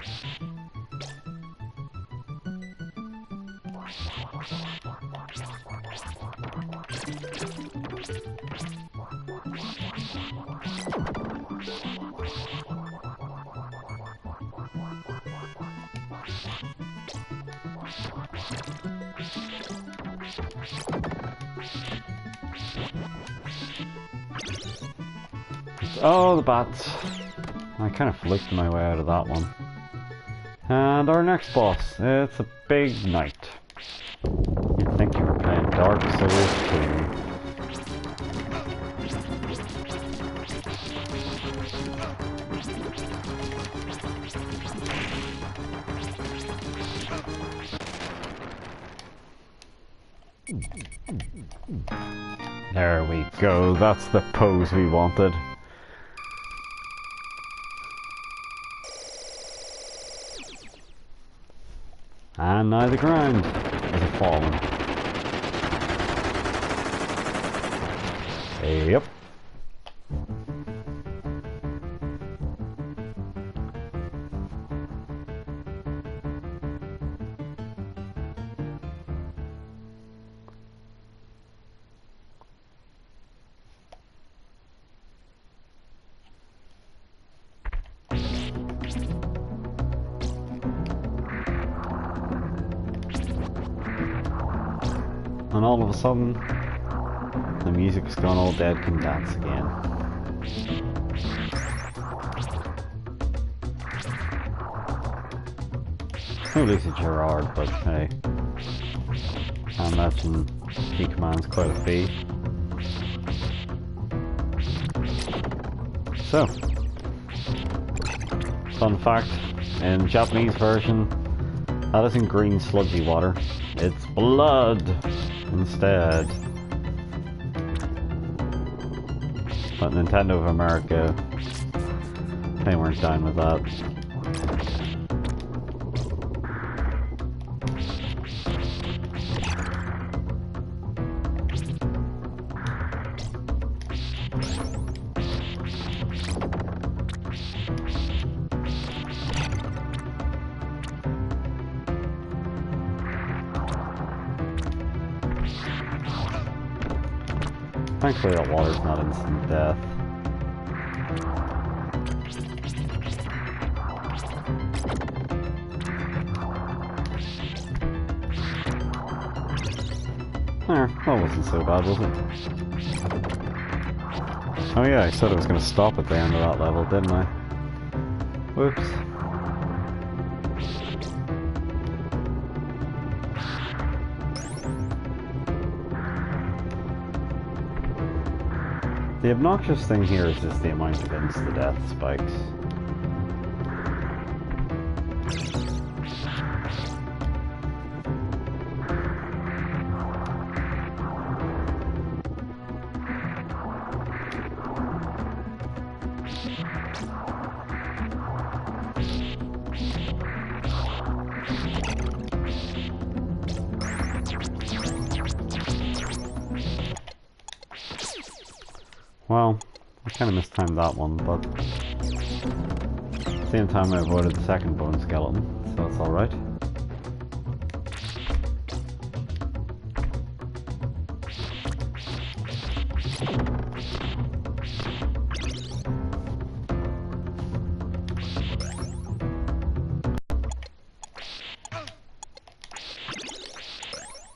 Oh, the bats. I kind of flicked my way out of that one. And our next boss, it's a big knight. You'd think you were playing Dark Souls 2. There we go, that's the pose we wanted. And now the ground is fallen. Yep. And all of a sudden, the music's gone all dead can dance again. No Lucy Gerard, but hey, I imagine he commands quite a fee. So, fun fact, in the Japanese version, that isn't green sludgy water, it's blood instead. But Nintendo of America, they weren't down with that. Thankfully that water's not instant death. There, that wasn't so bad, was it? Oh yeah, I said I was going to stop at the end of that level, didn't I? Whoops. The obnoxious thing here is just the amount of insta-death spikes. Well, I kind of mistimed that one, but at the same time I avoided the second bone skeleton, so that's alright.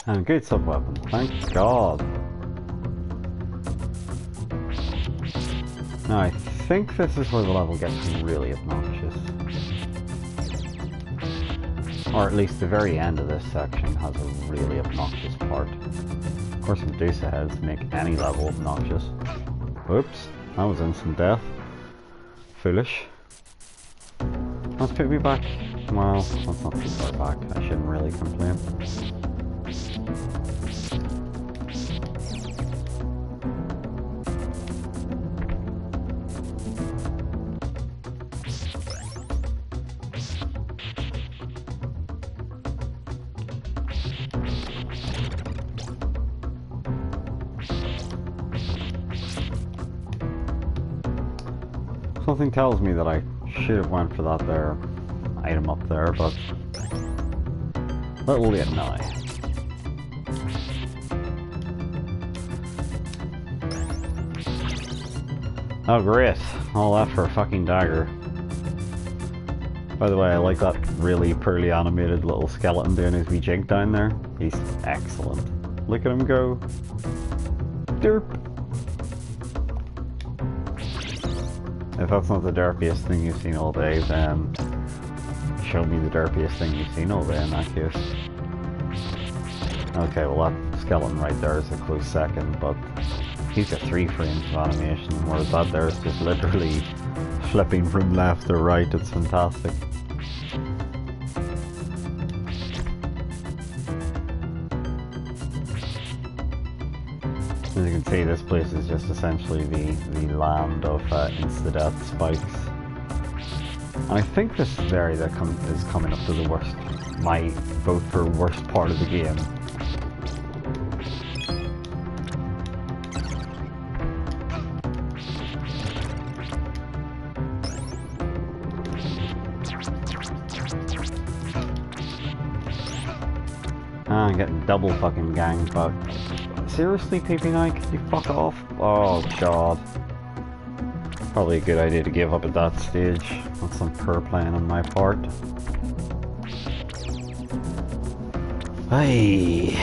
And a good sub-weapon, thank God. Now I think this is where the level gets really obnoxious. Or at least the very end of this section has a really obnoxious part. Of course, Medusa heads make any level obnoxious. Oops, that was instant death. Foolish. Let's put me back. Well, that's not too far back. I shouldn't really complain. Something tells me that I should have went for that there item up there, but little late now. Oh great, all that for a fucking dagger. By the way, I like that really poorly animated little skeleton doing his wee jig down there. He's excellent. Look at him go. Derp. If that's not the derpiest thing you've seen all day, then show me the derpiest thing you've seen all day in that case. Okay, well that skeleton right there is a close second, but he's got 3 frames of animation, whereas that there is just literally flipping from left to right. It's fantastic. As you can see, this place is just essentially the land of insta-death spikes. And I think this is the area that is coming up to the worst, my vote for worst part of the game. Ah, I'm getting double fucking ganged, but seriously, PP9, can you fuck off? Oh god. Probably a good idea to give up at that stage. That's some poor playing on my part. Hey.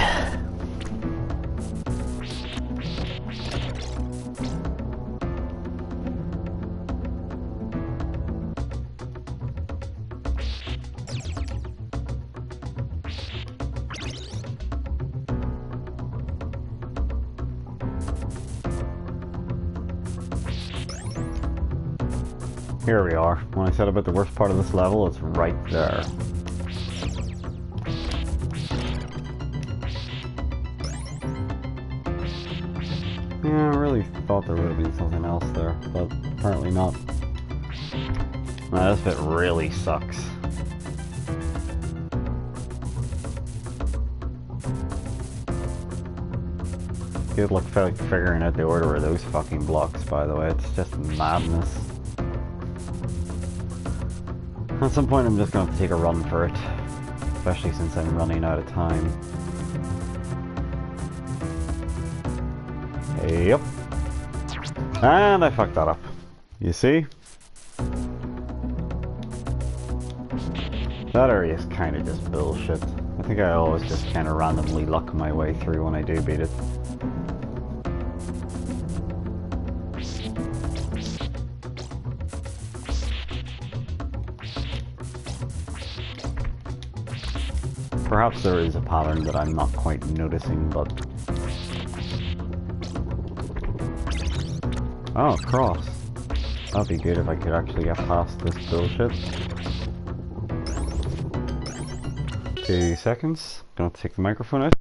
Here we are. When I said about the worst part of this level, it's right there. Yeah, I really thought there would have been something else there, but apparently not. Nah, this bit really sucks. Good luck figuring out the order of those fucking blocks, by the way. It's just madness. At some point I'm just going to have to take a run for it, especially since I'm running out of time. Yep. And I fucked that up. You see? That area is kind of just bullshit. I think I always just kind of randomly luck my way through when I do beat it. Perhaps there is a pattern that I'm not quite noticing, but... Oh, cross. That'd be good if I could actually get past this bullshit. 2 seconds. Gonna take the microphone out.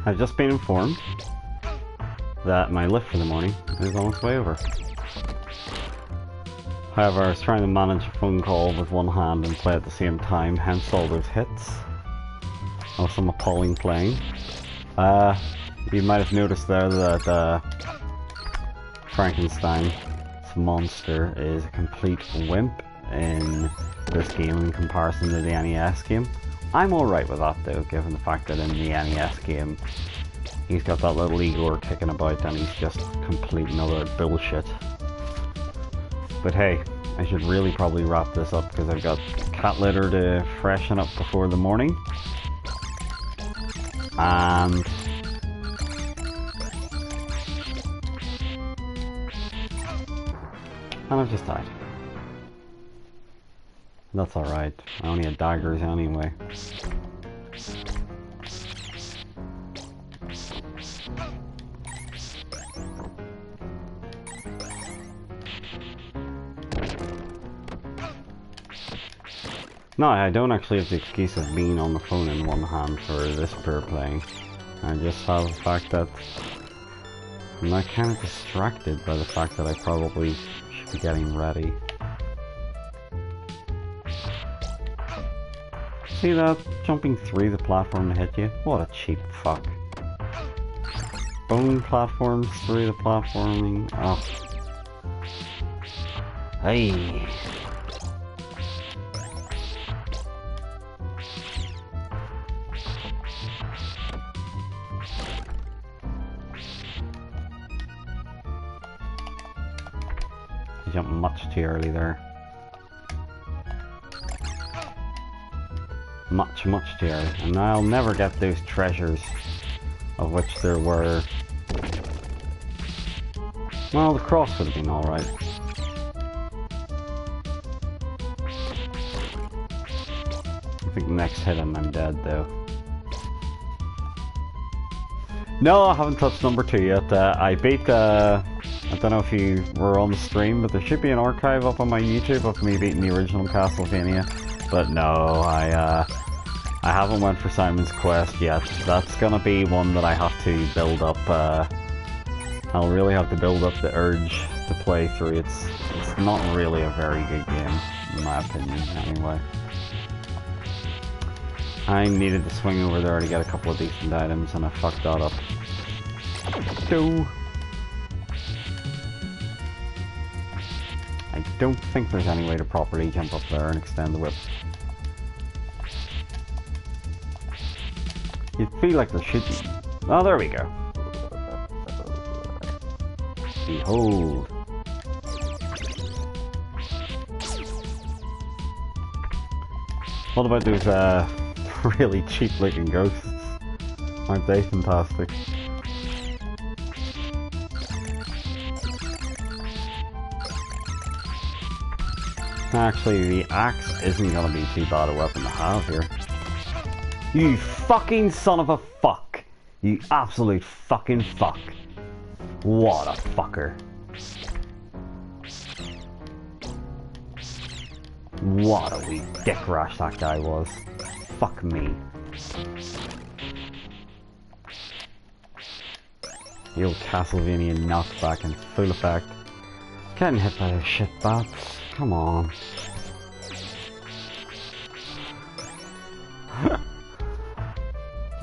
I've just been informed that my lift for the morning is on its way over. However, I was trying to manage a phone call with one hand and play at the same time, hence all those hits of some appalling playing. You might have noticed there that Frankenstein's monster is a complete wimp in this game in comparison to the NES game. I'm alright with that though, given the fact that in the NES game he's got that little Igor kicking about and he's just complete and utter bullshit. But hey, I should really probably wrap this up because I've got cat litter to freshen up before the morning. And I've just died. That's alright. I only had daggers anyway. No, I don't actually have the excuse of being on the phone in one hand for this pure playing. I just have the fact that I'm not kind of distracted by the fact that I probably should be getting ready. See that? Jumping through the platform to hit you? What a cheap fuck. Bone platforms through the platforming. Oh. Hey. You jumped much too early there. Much too early. And I'll never get those treasures, of which there were. Well, the cross would have been alright. I think next hit and I'm dead though. No, I haven't touched number 2 yet. I beat, I don't know if you were on the stream, but there should be an archive up on my YouTube of me beating the original Castlevania. But no, I haven't went for Simon's Quest yet. That's gonna be one that I have to build up. I'll really have to build up the urge to play through. It's not really a very good game, in my opinion, anyway. I needed to swing over there to get a couple of decent items, and I fucked that up. No. I don't think there's any way to properly jump up there and extend the whip. You'd feel like there should be. Oh, there we go. Behold. What about those really cheap looking ghosts? Aren't they fantastic? Actually, the axe isn't gonna be too bad a weapon to have here. You fucking son of a fuck! You absolute fucking fuck! What a fucker! What a wee dick rash that guy was. Fuck me. The old Castlevania knockback in full effect. Getting hit by those shit bats. Come on.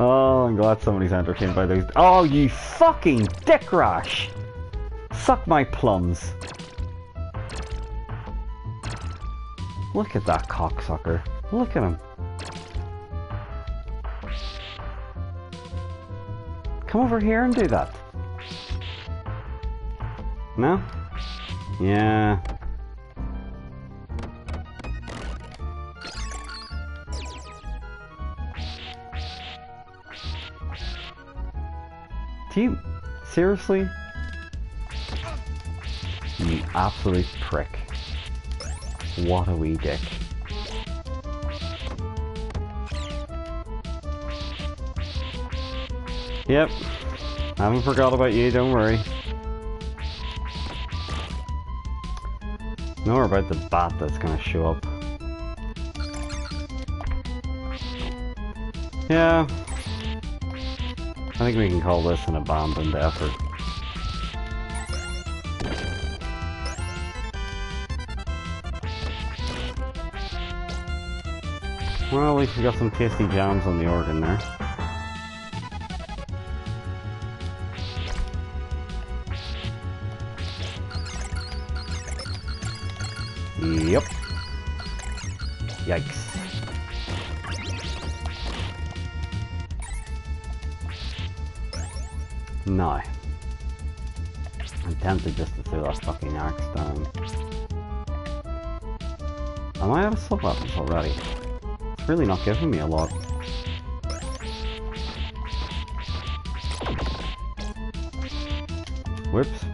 Oh, I'm glad somebody's entertained by those. Oh, you fucking dick rash! Suck my plums. Look at that cocksucker. Look at him. Come over here and do that. No? Yeah. Do you... seriously? You absolute prick. What a wee dick. Yep. I haven't forgot about you, don't worry. Nor about the bat that's gonna show up. Yeah. I think we can call this an abandoned effort. Well, at least we got some tasty jams on the organ there. Yep. Yikes. No. I'm tempted just to throw that fucking axe down. Am I out of sub weapons already? It's really not giving me a lot. Whoops.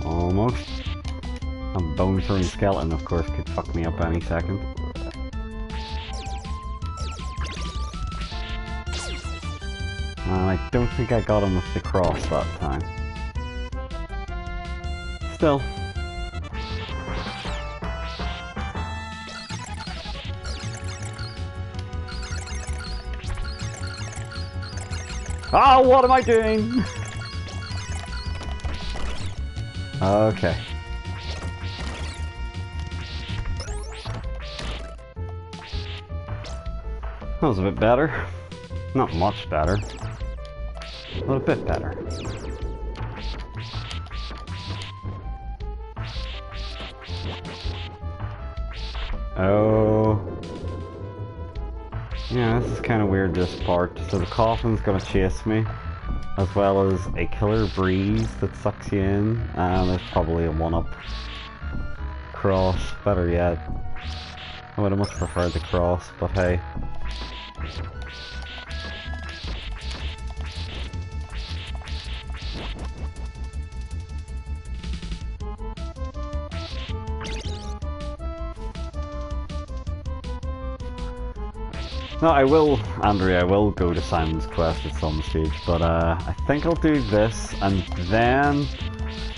Almost. A bone throwing skeleton, of course, could fuck me up any second. And I don't think I got him with the cross that time. Still. Oh, what am I doing? Okay. That was a bit better. Not much better. But a bit better. Oh. Yeah, this is kind of weird, this part. So the coffin's gonna chase me, as well as a killer breeze that sucks you in, and there's probably a one-up cross. Better yet. I would have much preferred the cross, but hey. No, I will, Andrea, I will go to Simon's Quest at some stage, but I think I'll do this, and then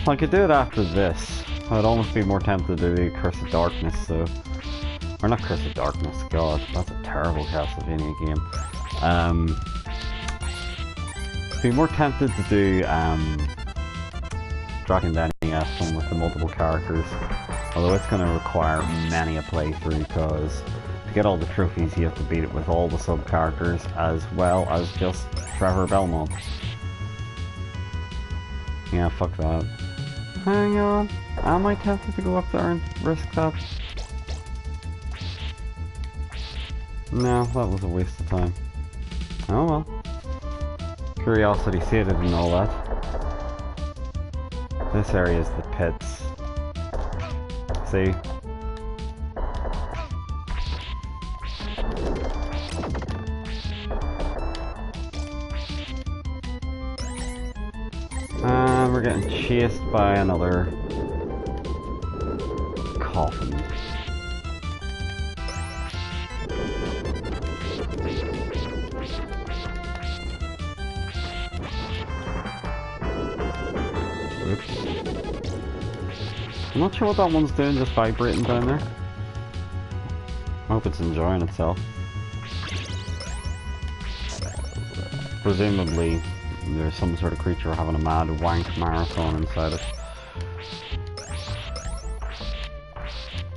I could do it after this. I'd almost be more tempted to do Curse of Darkness, so... Or not Curse of Darkness, god, that's a terrible Castlevania game. Be more tempted to do Dracula NES one with the multiple characters, although it's going to require many a playthrough, because to get all the trophies you have to beat it with all the sub-characters as well as just Trevor Belmont. Yeah, fuck that. Hang on, am I tempted to go up there and risk that? No, that was a waste of time. Oh well. Curiosity sated and all that. This area is the pits. See? And we're getting chased by another coffin. I'm not sure what that one's doing, just vibrating down there. I hope it's enjoying itself. Presumably, there's some sort of creature having a mad wank marathon inside it.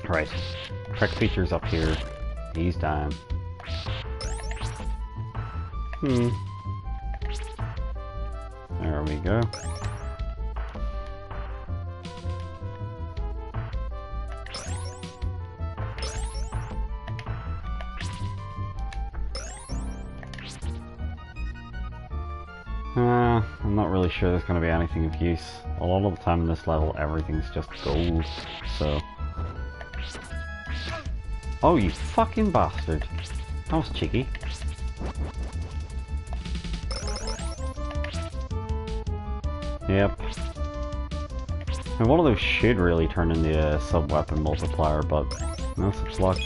Right. Correct features up here. He's down. There we go. I'm not really sure there's going to be anything of use. A lot of the time in this level, everything's just gold, so... Oh, you fucking bastard. That was cheeky. Yep. And one of those should really turn into a sub-weapon multiplier, but no such luck.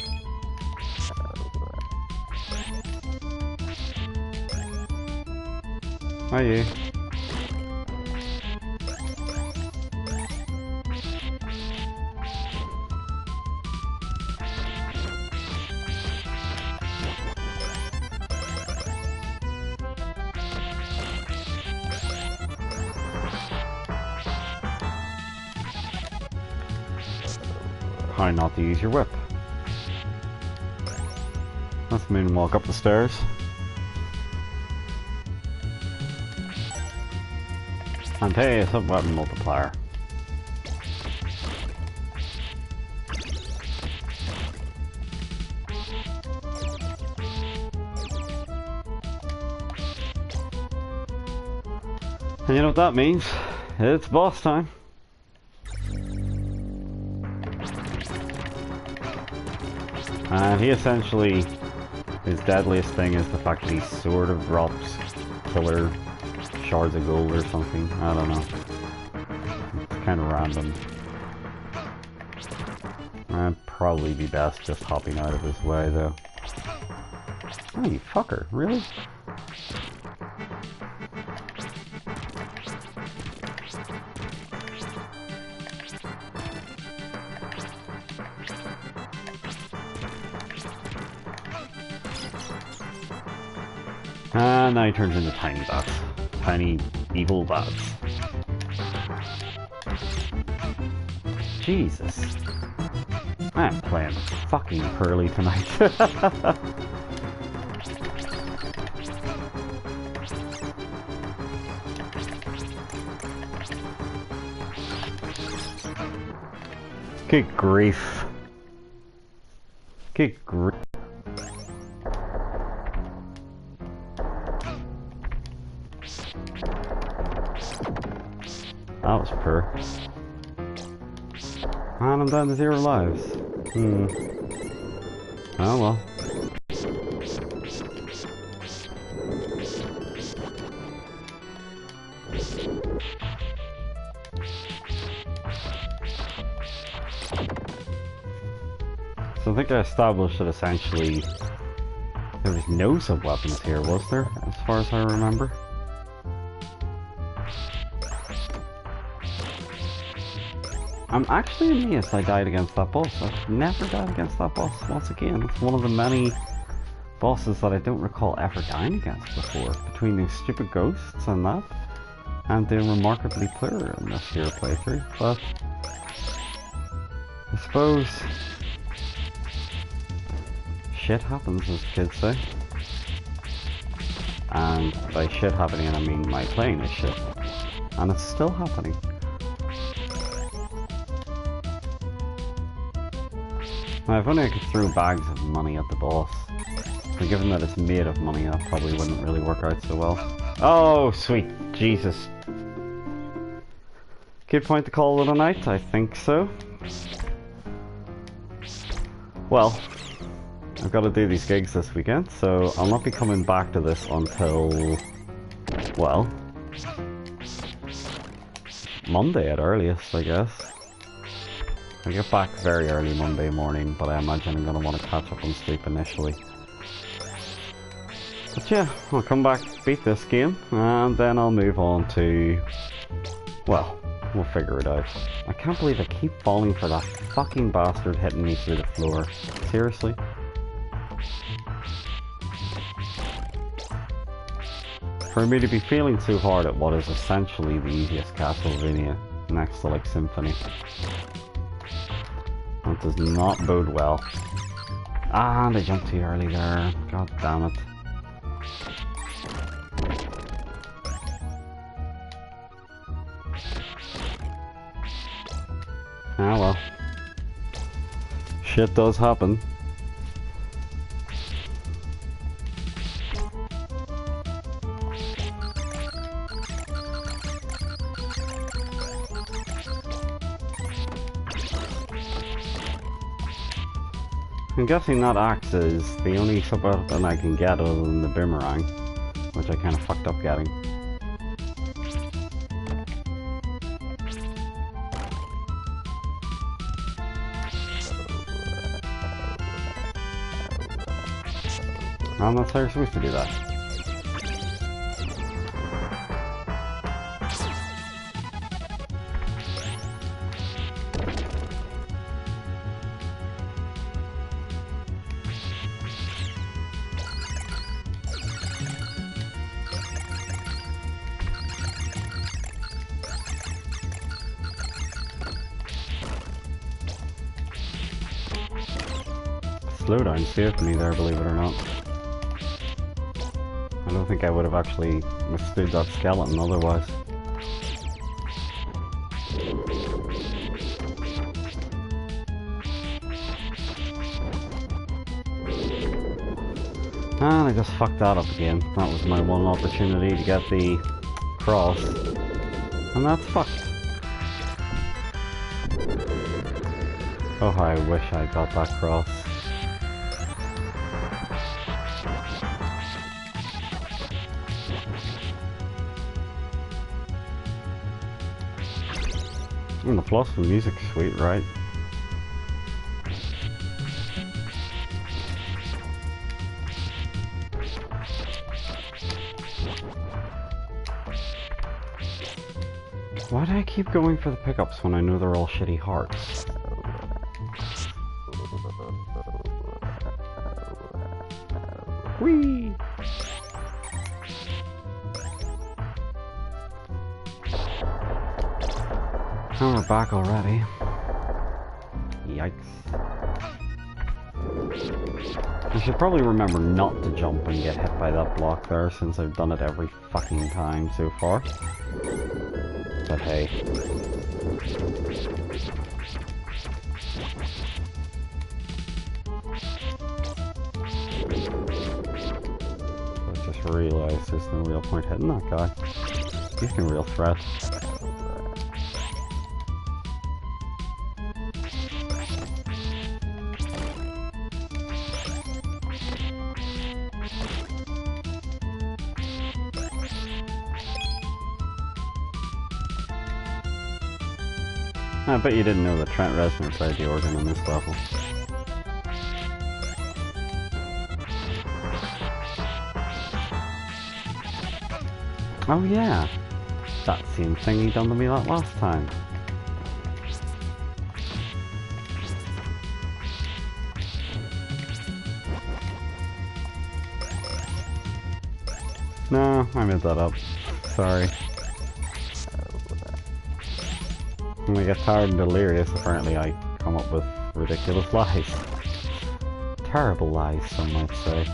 Hi, you. How not to use your whip. Let's moonwalk up the stairs. And hey, it's a weapon multiplier. And you know what that means? It's boss time. And he essentially, his deadliest thing is the fact that he sort of drops killer shards of gold or something. I don't know. It's kind of random. I'd probably be best just hopping out of his way though. Oh, you fucker, really? And now he turns into tiny bats. Tiny evil bats. Jesus. I'm playing fucking poorly tonight. Good grief. Good grief. That was poor. And I'm down to 0 lives. Oh well. So I think I established that essentially there was no sub-weapons here, was there? As far as I remember. I'm actually amazed I died against that boss. I've never died against that boss once again. It's one of the many bosses that I don't recall ever dying against before. Between those stupid ghosts and that, and doing remarkably clear in this here playthrough. But I suppose shit happens, as kids say. And by shit happening, I mean my playing is shit. And it's still happening. Now, if only I could throw bags of money at the boss. But given that it's made of money, that probably wouldn't really work out so well. Oh, sweet Jesus. Good point to call it a night, I think so. Well, I've got to do these gigs this weekend, so I'll not be coming back to this until, well, Monday at earliest, I guess. I get back very early Monday morning, but I imagine I'm going to want to catch up on sleep initially. But yeah, I'll come back, beat this game, and then I'll move on to, well, we'll figure it out. I can't believe I keep falling for that fucking bastard hitting me through the floor. Seriously? For me to be feeling so hard at what is essentially the easiest Castlevania, next to like Symphony. That does not bode well. Ah, and I jumped too early there. God damn it. shit does happen. I'm guessing that axe is the only weapon I can get other than the boomerang, which I kind of fucked up getting. I'm not sure you're supposed to do that. Slowdown saved me there, believe it or not. I don't think I would have actually withstood that skeleton otherwise. And I just fucked that up again. That was my one opportunity to get the cross. And that's fucked. Oh, how I wish I got that cross. And the plus the music's sweet, right? Why do I keep going for the pickups when I know they're all shitty hearts? Whee! And we're back already. Yikes. I should probably remember not to jump and get hit by that block there, since I've done it every fucking time so far. But hey. I just realized there's no real point hitting that guy. He's no real threat. I bet you didn't know that Trent Reznor played the organ on this level. Oh yeah, that same thing he done to me that last time. No, I made that up. Sorry. When I get tired and delirious, apparently I come up with ridiculous lies. Terrible lies, some might say.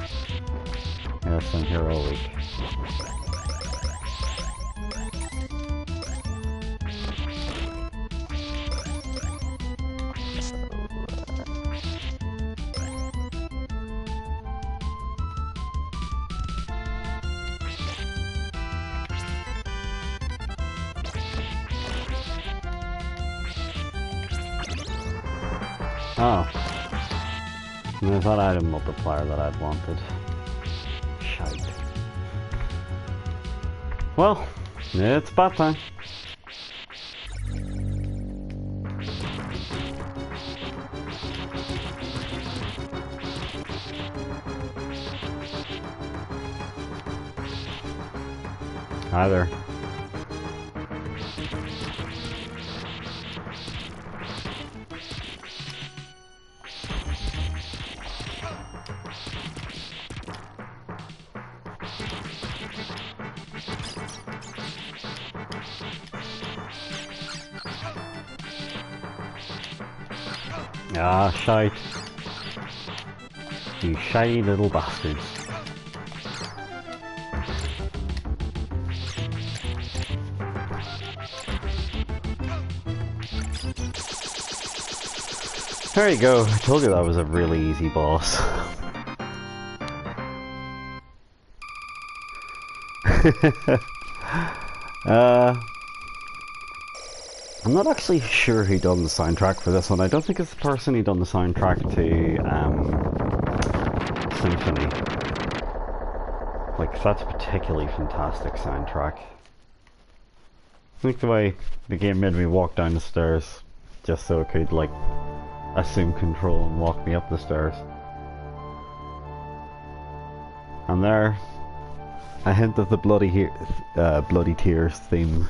Yes, I'm here all week. Oh. And there's that item multiplier that I'd wanted. Shite. Well, it's bath time. Hi there. Ah, shite. You shitey little bastards. There you go. I told you that was a really easy boss. I'm not actually sure who done the soundtrack for this one. I don't think it's the person who done the soundtrack to Symphony. Like, that's a particularly fantastic soundtrack. I think the way the game made me walk down the stairs just so it could, like, assume control and walk me up the stairs. And there, a hint of the Bloody Tears theme.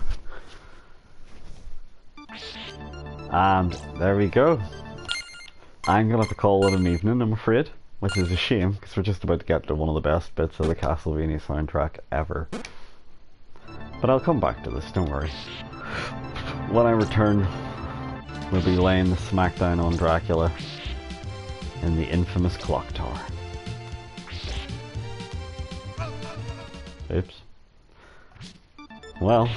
And there we go. I'm gonna have to call it an evening, I'm afraid, which is a shame because we're just about to get to one of the best bits of the Castlevania soundtrack ever. But I'll come back to this, don't worry. When I return, we'll be laying the smackdown on Dracula in the infamous clock tower. Oops. Well,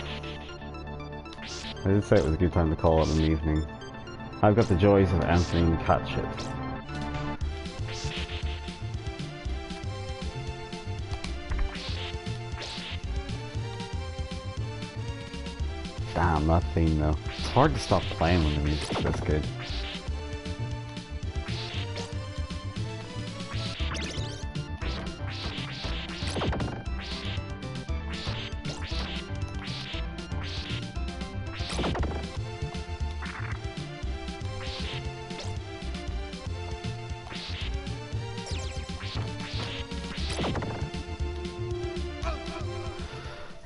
I did say it was a good time to call it an evening. I've got the joys of emptying cat shit. Damn, that theme though. It's hard to stop playing when the music's this good.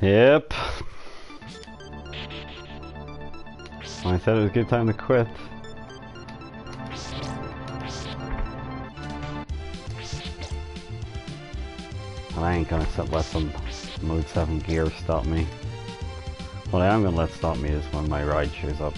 Yep. I said it was a good time to quit. And I ain't gonna let some Mode 7 gear stop me. What I am gonna let stop me is when my ride shows up.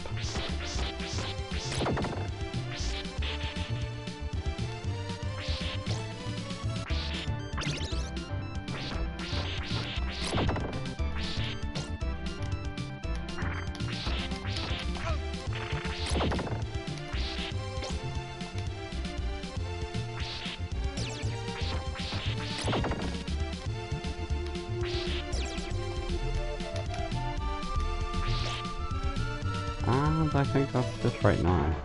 And I think that's just right now.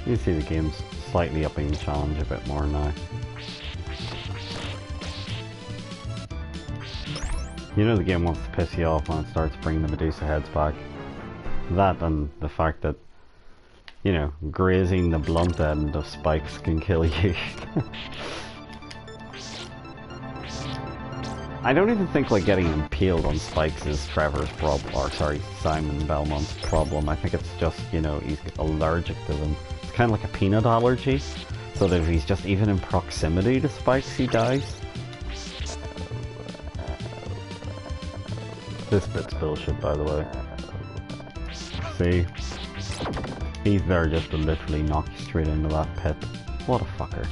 You see the game's slightly upping the challenge a bit more now. You know the game wants to piss you off when it starts bringing the Medusa heads back. That and the fact that, you know, grazing the blunt end of spikes can kill you. I don't even think like getting impaled on spikes is Trevor's problem, or sorry, Simon Belmont's problem. I think it's just, you know, he's allergic to them. It's kind of like a peanut allergy, so that if he's just even in proximity to spikes, he dies. This bit's bullshit, by the way. See? He's there just to literally knock you straight into that pit. What a fucker.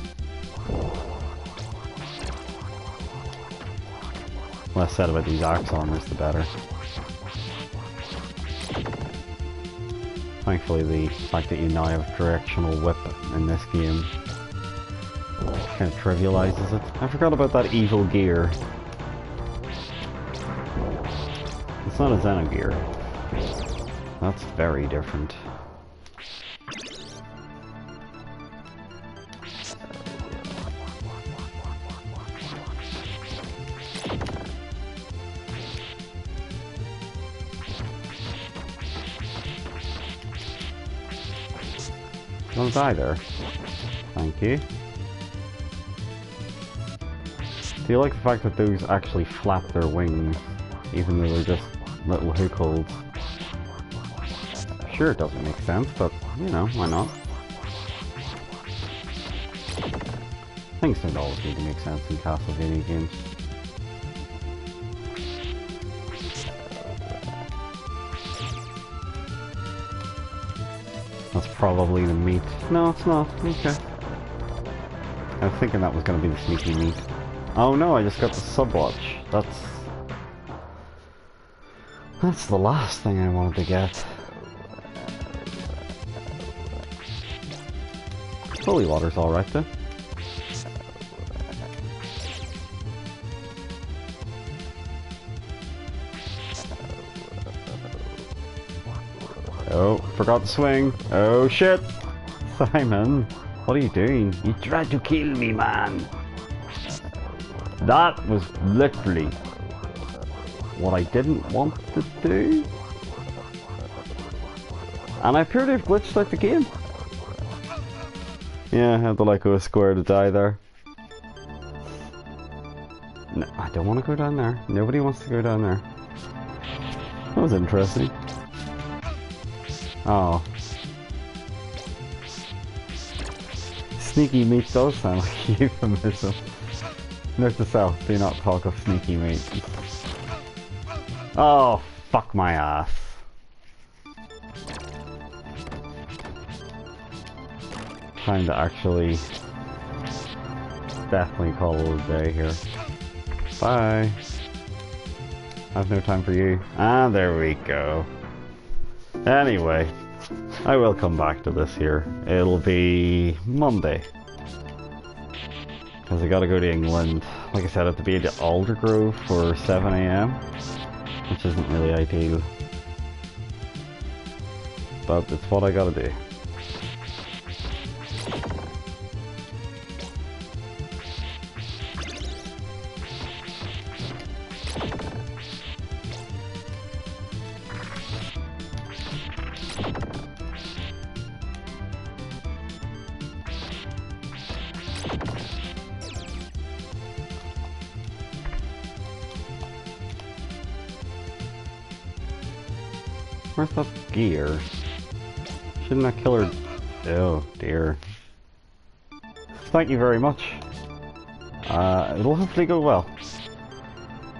Less said about these axe armors, the better. Thankfully, the fact that you now have directional whip in this game kind of trivializes it. I forgot about that evil gear. It's not a Xenogear. That's very different. Don't die there. Thank you. Do you like the fact that those actually flap their wings, even though they're just little hook holds? Sure, it doesn't make sense, but, you know, why not? Things don't always need to make sense in Castlevania games. That's probably the meat. No, it's not. Okay. I was thinking that was going to be the sneaky meat. Oh no, I just got the subwatch. That's the last thing I wanted to get. Holy water's alright though. Oh, forgot to swing. Oh shit! Simon, what are you doing? You tried to kill me, man. That was literally what I didn't want to do. And I appear to have glitched out the game. Yeah, I had to like go a square to die there. No, I don't want to go down there. Nobody wants to go down there. That was interesting. Oh. Sneaky meat does sound like a euphemism. Note to self, do not talk of sneaky meat. Oh, fuck my ass. Time to actually definitely call it a day here. Bye. I have no time for you. Ah, there we go. Anyway, I will come back to this here. It'll be Monday. Because I gotta go to England. Like I said, I have to be at Aldergrove for 7 AM. Which isn't really ideal. But it's what I gotta do. Where's that gear? Shouldn't that kill her? Oh dear. Thank you very much. It'll hopefully go well.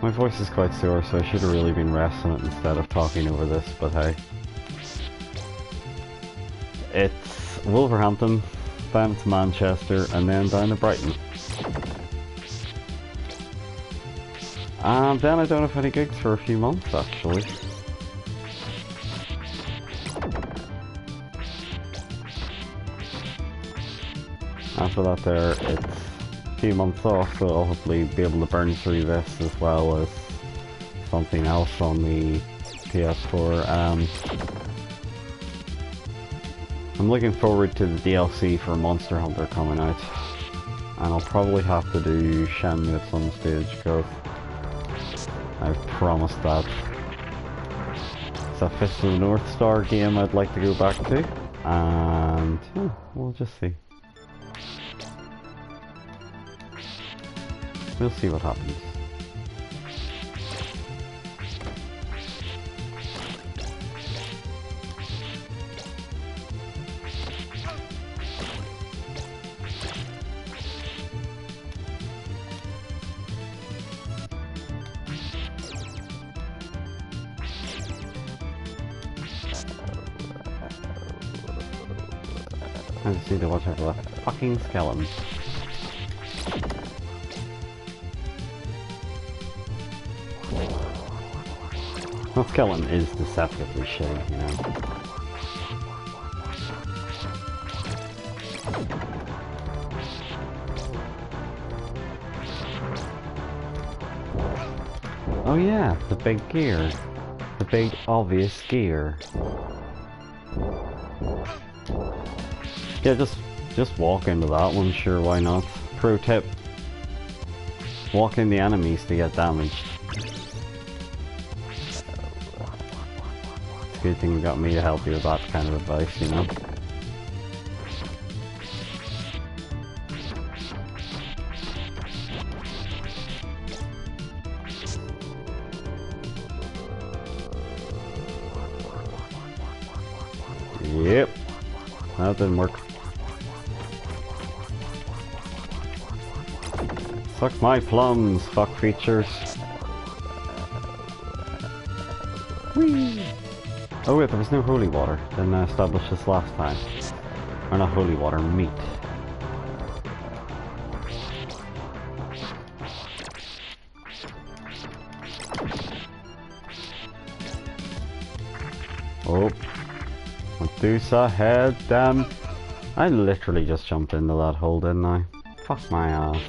My voice is quite sore, so I should have really been resting it instead of talking over this, but hey. It's Wolverhampton, down to Manchester, and then down to Brighton. And then I don't have any gigs for a few months, actually. After that there, it's a few months off, so I'll hopefully be able to burn through this as well as something else on the PS4. I'm looking forward to the DLC for Monster Hunter coming out. And I'll probably have to do Shenmue at some stage, because I've promised that. It's a Fist of the North Star game I'd like to go back to. And yeah, we'll just see. We'll see what happens. I just need to watch out for that fucking skeleton. That skeleton is deceptively shitty, you know. Oh yeah, the big gear. The big obvious gear. Yeah, just walk into that one, sure, why not? Pro tip. Walk in the enemies to get damaged. Good thing you got me to help you with that kind of advice, you know. Yep, that didn't work. Suck my plums, fuck creatures. Whee! Oh wait, there was no holy water. Didn't I establish this last time? Or not holy water, meat. Oh. Medusa head, damn. I literally just jumped into that hole, didn't I? Fuck my ass.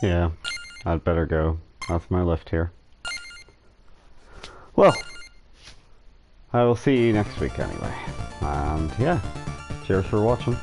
Yeah, I'd better go. That's my lift here. Well, I will see you next week anyway. And yeah, cheers for watching.